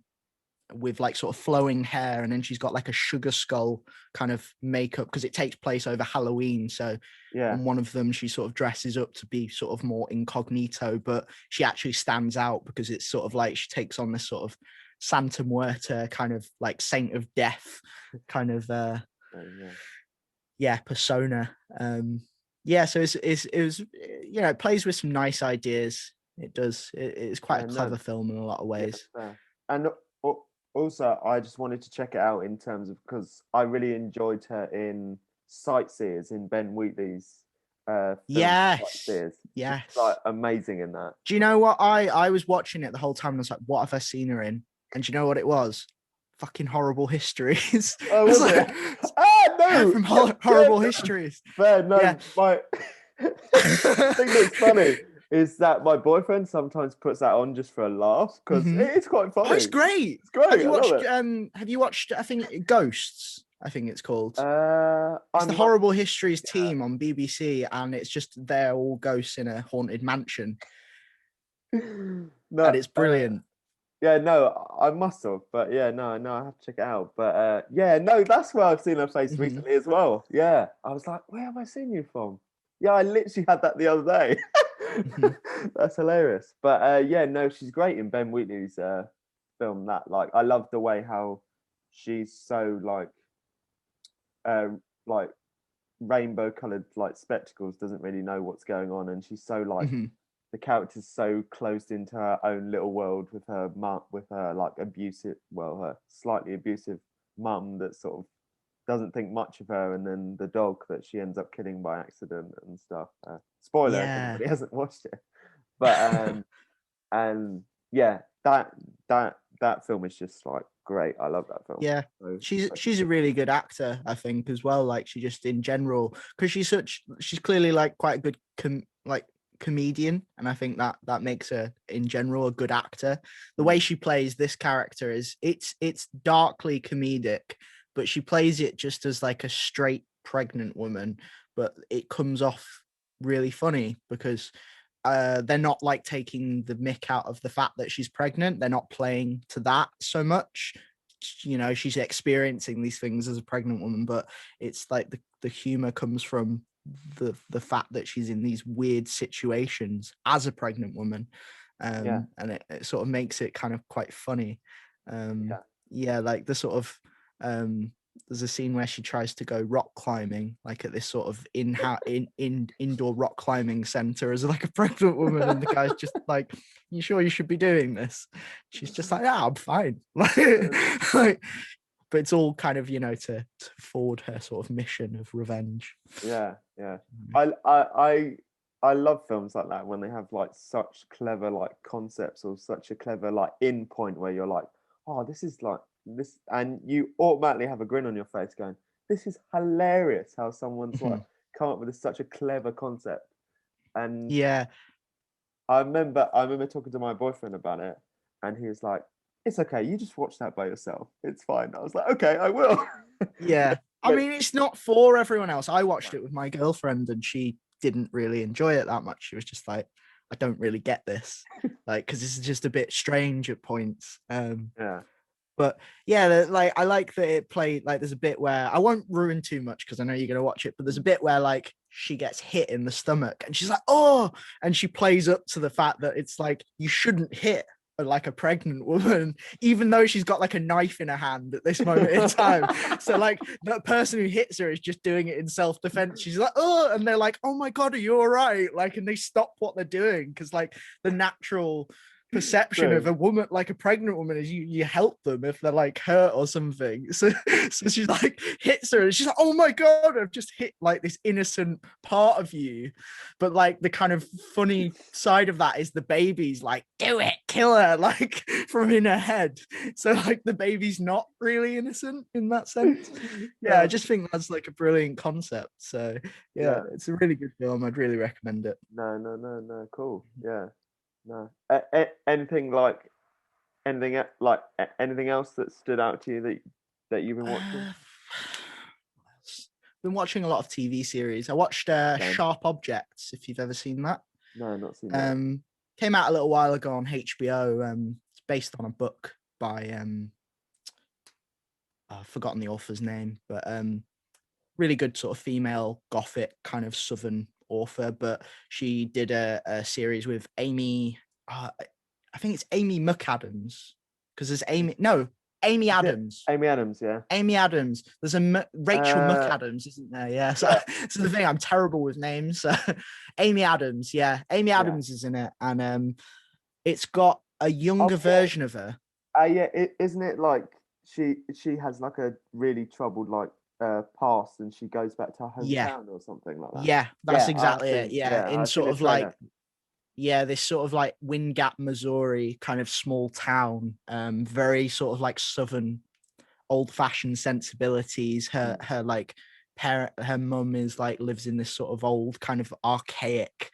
S4: with like sort of flowing hair, and then she's got like a sugar skull kind of makeup because it takes place over Halloween. So
S5: Yeah.
S4: on one of them, she sort of dresses up to be sort of more incognito, but she actually stands out because it's sort of like she takes on this sort of Santa Muerta kind of like saint of death kind of persona. So it was, you know, it plays with some nice ideas. It does. It's quite a clever film in a lot of ways.
S5: Yeah, and also, I just wanted to check it out in terms of, because I really enjoyed her in Sightseers, in Ben Wheatley's film.
S4: Yes.
S5: Sightseers.
S4: Yes.
S5: She's, like, amazing in that.
S4: Do you know what? I was watching it the whole time and I was like, what have I seen her in? And do you know what it was? Fucking Horrible Histories.
S5: Oh, was it? No!
S4: From Horrible Histories.
S5: Fair, no,
S4: Yeah.
S5: The thing that's funny is that my boyfriend sometimes puts that on just for a laugh, because it's quite funny.
S4: Oh, it's great.
S5: It's great.
S4: Have you watched, I think, Ghosts, I think it's called. It's the
S5: I'm
S4: Horrible Histories team on BBC, and it's just they're all ghosts in a haunted mansion.
S5: No,
S4: and it's brilliant.
S5: Yeah, no, I must have, but yeah, no, I have to check it out. But yeah, no, that's where I've seen her face recently as well. Yeah, I was like, where have I seen you from? Yeah, I literally had that the other day. That's hilarious. But yeah, no, she's great in Ben Wheatley's film. That, like, I love the way how she's so like rainbow colored like spectacles, doesn't really know what's going on, and she's so like the character's so closed into her own little world with her mum, with her like her slightly abusive mum that sort of doesn't think much of her, and then the dog that she ends up killing by accident and stuff. Spoiler, if anybody hasn't watched it. But and yeah, that film is just like great. I love that film.
S4: Yeah, so, she's a really good actor, I think, as well. Like, she just in general, because she's clearly like quite a good comedian, and I think that makes her in general a good actor. The way she plays this character is it's darkly comedic, but she plays it just as like a straight pregnant woman, but it comes off really funny because they're not like taking the mick out of the fact that she's pregnant. They're not playing to that so much. You know, she's experiencing these things as a pregnant woman, but it's like the humor comes from the fact that she's in these weird situations as a pregnant woman, and it sort of makes it kind of quite funny. Like the sort of there's a scene where she tries to go rock climbing, like at this sort of indoor rock climbing center as like a pregnant woman, and the guy's just like, "You sure you should be doing this?" She's just like, "Yeah, I'm fine." Like, but it's all kind of, you know, to forward her sort of mission of revenge.
S5: Yeah. I love films like that when they have like such clever like concepts, or such a clever like in point where you're like, oh, this is like this, and you automatically have a grin on your face going, this is hilarious how someone's like come up with such a clever concept. And
S4: yeah,
S5: I remember talking to my boyfriend about it, and he was like, it's okay, you just watch that by yourself, it's fine. I was like, okay, I will.
S4: Yeah. I mean, it's not for everyone else. I watched it with my girlfriend and she didn't really enjoy it that much. She was just like, I don't really get this, like, because this is just a bit strange at points. But yeah, like, I like that it played, like, there's a bit where, I won't ruin too much because I know you're going to watch it, but there's a bit where like she gets hit in the stomach and she's like, oh, and she plays up to the fact that it's like, you shouldn't hit like a pregnant woman, even though she's got like a knife in her hand at this moment in time. So like the person who hits her is just doing it in self-defense. She's like, oh, and they're like, oh my God, are you all right? Like, and they stop what they're doing because like the natural perception of a woman, like a pregnant woman, is you help them if they're like hurt or something. So she's like hits her and she's like, oh my God, I've just hit like this innocent part of you. But like the kind of funny side of that is the baby's like, do it, kill her, like from in her head. So like the baby's not really innocent in that sense. I just think that's like a brilliant concept. So yeah, it's a really good film. I'd really recommend it.
S5: No, cool. Yeah. No. Anything else that stood out to you that you've been watching?
S4: Been watching a lot of TV series. I watched Sharp Objects, if you've ever seen that.
S5: No, not seen that.
S4: Came out a little while ago on HBO. It's based on a book by I've forgotten the author's name, but really good sort of female gothic kind of southern author. But she did a series with Amy, I think it's Amy McAdams, because there's Amy Adams.
S5: Amy Adams, yeah.
S4: Amy Adams. There's a Rachel McAdams, isn't there? Yeah. So, so the thing, I'm terrible with names. So, Amy Adams, yeah. Amy Adams is in it, and it's got a younger version of her.
S5: Yeah, isn't it like she has like a really troubled like past, and she goes back to her hometown or something like that.
S4: Yeah, that's exactly it. Yeah, in
S5: I've
S4: sort
S5: seen
S4: of
S5: a
S4: like
S5: trailer.
S4: this sort of like Wind Gap, Missouri kind of small town, very sort of like southern, old-fashioned sensibilities. Her like her mum is like lives in this sort of old kind of archaic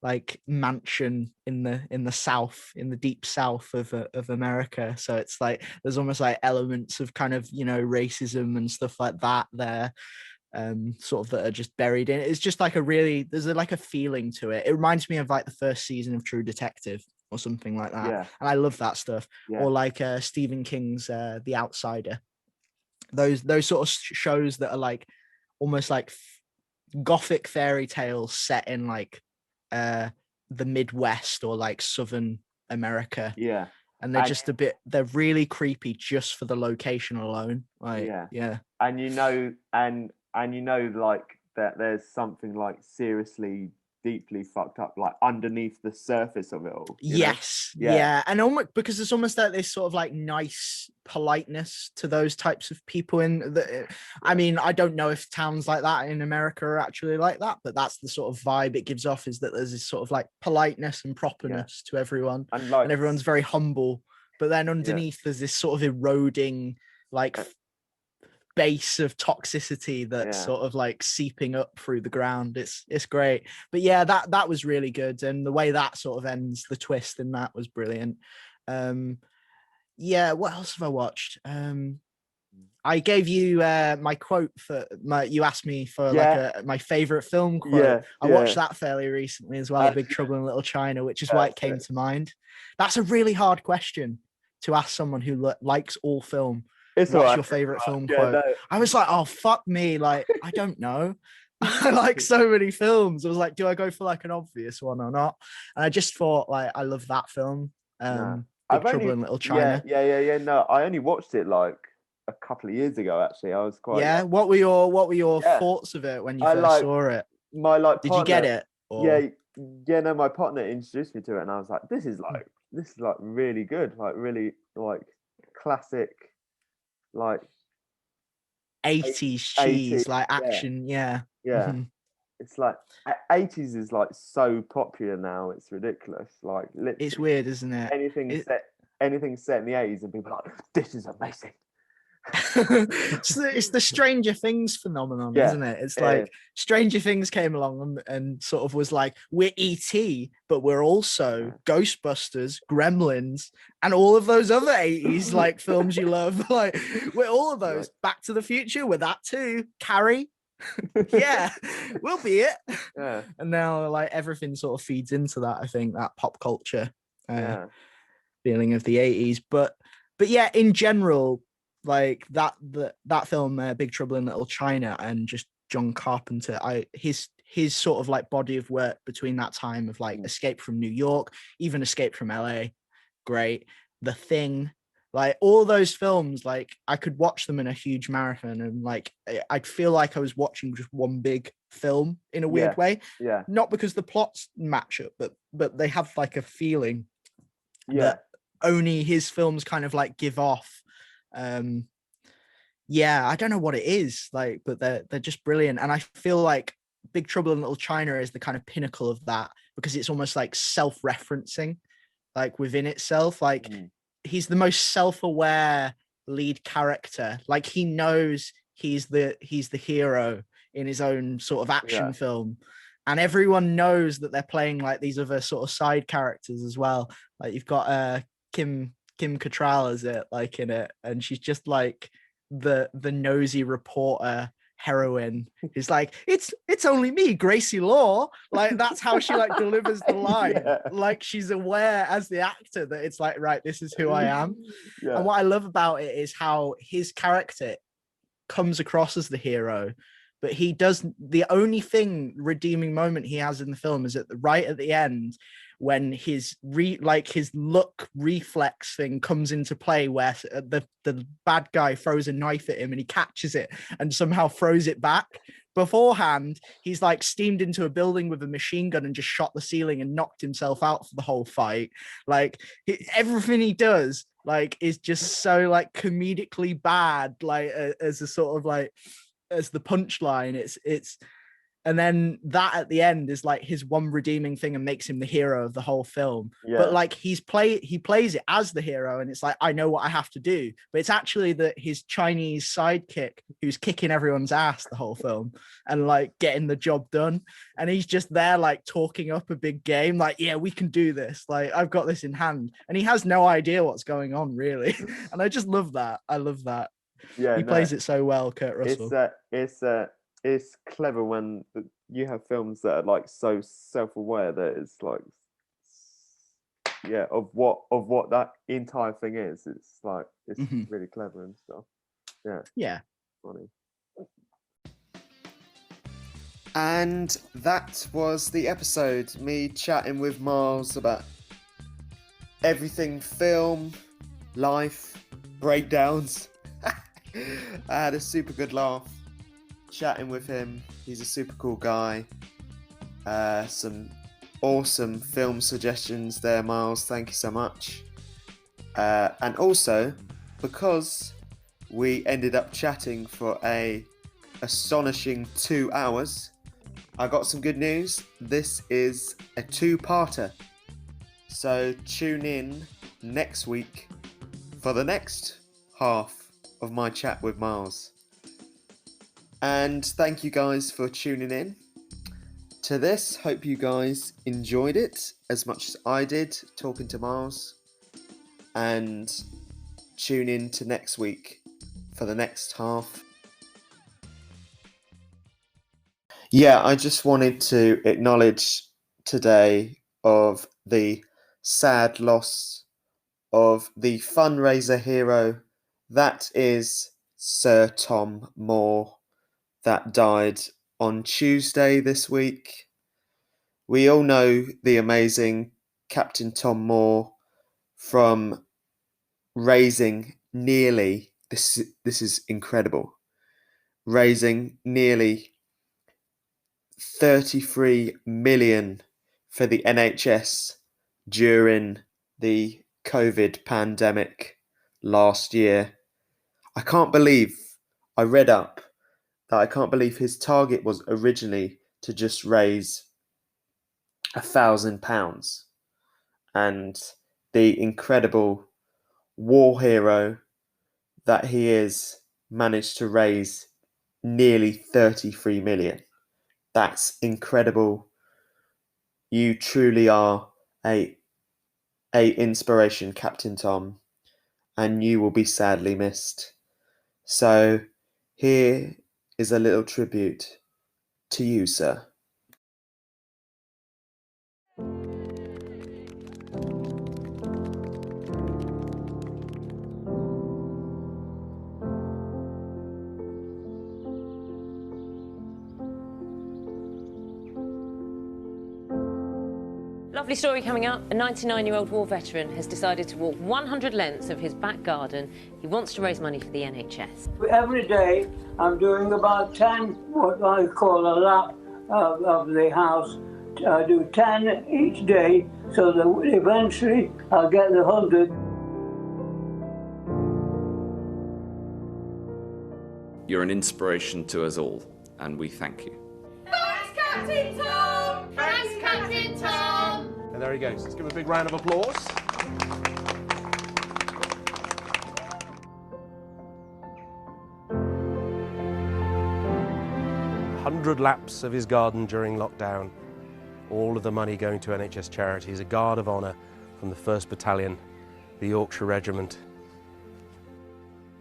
S4: like mansion in the south, in the deep south of America. So it's like there's almost like elements of kind of, you know, racism and stuff like that there, sort of that are just buried in it. It's just like there's like a feeling to it. It reminds me of like the first season of True Detective or something like that.
S5: Yeah.
S4: And I love that stuff.
S5: Yeah.
S4: Or like Stephen King's The Outsider. Those sort of shows that are like almost like gothic fairy tales set in like the Midwest or like Southern America.
S5: Yeah.
S4: And they're just they're really creepy just for the location alone. Like, yeah.
S5: And you know, like that there's something like seriously deeply fucked up like underneath the surface of it all.
S4: Yes. Yeah. And almost because there's almost like this sort of like nice politeness to those types of people I mean, I don't know if towns like that in America are actually like that, but that's the sort of vibe it gives off, is that there's this sort of like politeness and properness to everyone, and everyone's very humble, but then underneath there's this sort of eroding like base of toxicity that's sort of like seeping up through the ground. It's great. But yeah, that was really good, and the way that sort of ends, the twist in that was brilliant. What else have I watched? I gave you my quote you asked me for like my favorite film quote. I watched that fairly recently as well, Big Trouble in Little China, which is why it came to mind. That's a really hard question to ask someone who likes all film. What's your favorite film quote? No. I was like, oh fuck me, like I don't know. I like so many films. I was like, do I go for like an obvious one or not? And I just thought, like, I love that film. Big Trouble in Little China.
S5: Yeah. No, I only watched it like a couple of years ago. Actually, I was quite.
S4: Yeah. What were your thoughts of it when you first saw it?
S5: Did
S4: you get it? Or?
S5: Yeah. No, my partner introduced me to it, and I was like, this is like really good, like really like classic. Like
S4: 80s cheese, like action, yeah.
S5: Mm-hmm. It's like 80s is like so popular now, it's ridiculous. Like literally,
S4: it's weird, isn't it?
S5: Anything set in the 80s and people are like, this is amazing.
S4: It's the Stranger Things phenomenon, isn't it? It's like Stranger Things came along and sort of was like, we're E.T., but we're also Ghostbusters, Gremlins, and all of those other 80s like films you love. Like, we're all of those. Back to the Future, we're that too. Carrie, we'll be it. Yeah. And now like everything sort of feeds into that, I think, that pop culture feeling of the 80s. But yeah, in general, like that film, Big Trouble in Little China, and just John Carpenter, his sort of like body of work between that time of like Escape from New York, even Escape from LA, great. The Thing, like all those films, like I could watch them in a huge marathon, and like I'd feel like I was watching just one big film in a weird way. Yeah, not because the plots match up, but they have like a feeling that only his films kind of like give off. I don't know what it is like, but they're just brilliant, and I feel like Big Trouble in Little China is the kind of pinnacle of that, because it's almost like self-referencing, like within itself. Like he's the most self-aware lead character. Like he knows he's the hero in his own sort of action film, and everyone knows that they're playing like these other sort of side characters as well. Like you've got Kim Cattrall as it, like in it, and she's just like the nosy reporter heroine. He's like, it's only me, Gracie Law. Like, that's how she like delivers the line.
S5: Yeah.
S4: Like, she's aware as the actor that it's like, right, this is who I am.
S5: Yeah.
S4: And what I love about it is how his character comes across as the hero, but he does, the only thing redeeming moment he has in the film is right at the end, when his his look reflex thing comes into play, where the bad guy throws a knife at him and he catches it and somehow throws it back. Beforehand, he's like steamed into a building with a machine gun and just shot the ceiling and knocked himself out for the whole fight. Like, everything he does like is just so like comedically bad, like as a sort of like as the punchline. It's and then that at the end is like his one redeeming thing and makes him the hero of the whole film.
S5: Yeah.
S4: But like he plays it as the hero, and it's like, I know what I have to do. But it's actually that his Chinese sidekick who's kicking everyone's ass the whole film and like getting the job done. And he's just there like talking up a big game, like, yeah, we can do this. Like, I've got this in hand. And he has no idea what's going on, really. And I just love that. I love that.
S5: Yeah,
S4: he plays it so well, Kurt Russell.
S5: It's clever when you have films that are like so self-aware that it's like, yeah, of what that entire thing is. It's like, it's really clever and stuff. Yeah, funny.
S3: And that was the episode, me chatting with Miles about everything film, life, breakdowns. I had a super good laugh chatting with him. He's a super cool guy. Some awesome film suggestions there, Miles. Thank you so much. And also, because we ended up chatting for a astonishing 2 hours, I got some good news. This is a two-parter. So tune in next week for the next half of my chat with Miles. And thank you guys for tuning in to this. Hope you guys enjoyed it as much as I did talking to Miles. And tune in to next week for the next half. Yeah, I just wanted to acknowledge today of the sad loss of the fundraiser hero that is Sir Tom Moore, that died on Tuesday this week. We all know the amazing Captain Tom Moore from raising nearly, this is incredible, raising nearly 33 million for the NHS during the COVID pandemic last year. I can't believe, I read up that I can't believe his target was originally to just raise £1,000, and the incredible war hero that he is managed to raise nearly 33 million. That's incredible. You truly are a inspiration, Captain Tom, and you will be sadly missed. So here is a little tribute to you, sir.
S6: Lovely story coming up. A 99-year-old war veteran has decided to walk 100 lengths of his back garden. He wants to raise money for the NHS.
S7: Every day I'm doing about 10, what I call a lap of the house. I do 10 each day, so that eventually I'll get the 100.
S8: You're an inspiration to us all, and we thank you.
S9: Thanks, Captain Tom! Thanks, Captain Tom!
S10: And there he goes. Let's give him a big round of applause. "100 laps of his garden during lockdown. All of the money going to NHS charities. A guard of honour from the 1st Battalion, the Yorkshire Regiment.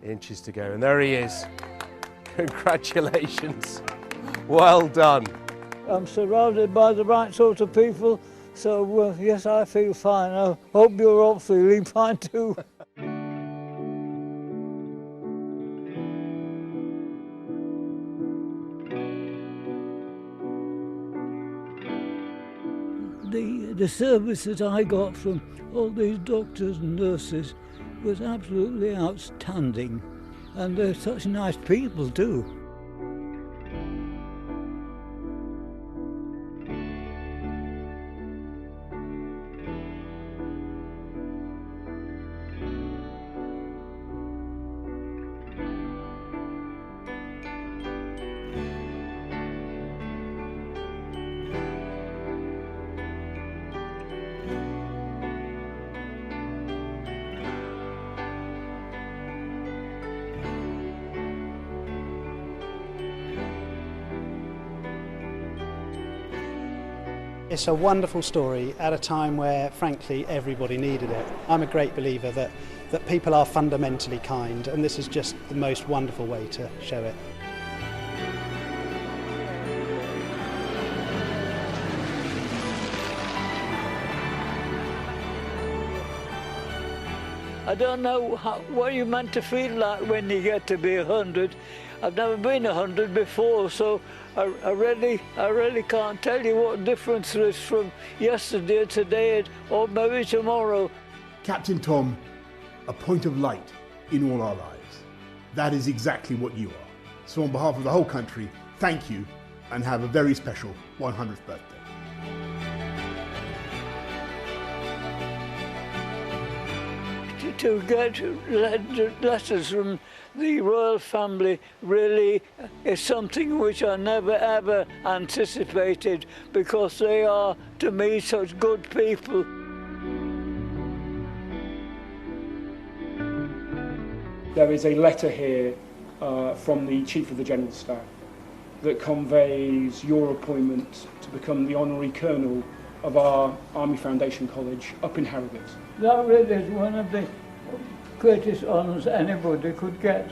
S10: Inches to go. And there he is. Congratulations. Well done.
S7: I'm surrounded by the right sort of people, so yes, I feel fine. I hope you're all feeling fine too. The service that I got from all these doctors and nurses was absolutely outstanding, and they're such nice people too.
S11: It's a wonderful story at a time where, frankly, everybody needed it. I'm a great believer that people are fundamentally kind, and this is just the most wonderful way to show it.
S7: I don't know what you're meant to feel like when you get to be 100. I've never been 100 before, so I really can't tell you what difference there is from yesterday, today, or maybe tomorrow.
S12: Captain Tom, a point of light in all our lives. That is exactly what you are. So on behalf of the whole country, thank you and have a very special 100th birthday.
S7: To get letters from the royal family really is something which I never ever anticipated, because they are to me such good people.
S13: There is a letter here from the Chief of the General Staff that conveys your appointment to become the Honorary Colonel of our Army Foundation College up in Harrogate.
S7: That really is one of the greatest honours anybody could get.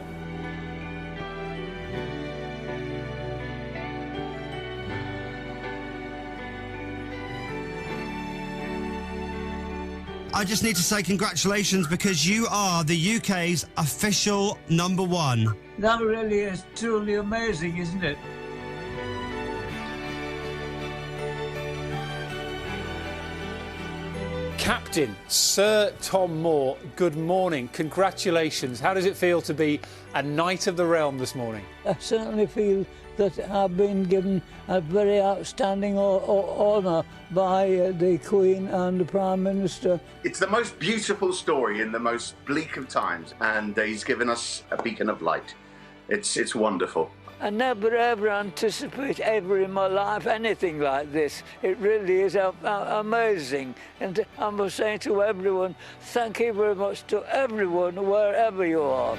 S14: I just need to say congratulations, because you are the UK's official #1.
S7: That really is truly amazing, isn't it?
S15: Captain Sir Tom Moore, good morning. Congratulations. How does it feel to be a Knight of the Realm this morning?
S7: I certainly feel that I've been given a very outstanding honour by the Queen and the Prime Minister.
S16: It's the most beautiful story in the most bleak of times, and he's given us a beacon of light. It's wonderful.
S7: I never ever anticipate ever in my life anything like this. It really is amazing. And I'm saying to everyone, thank you very much to everyone, wherever you are.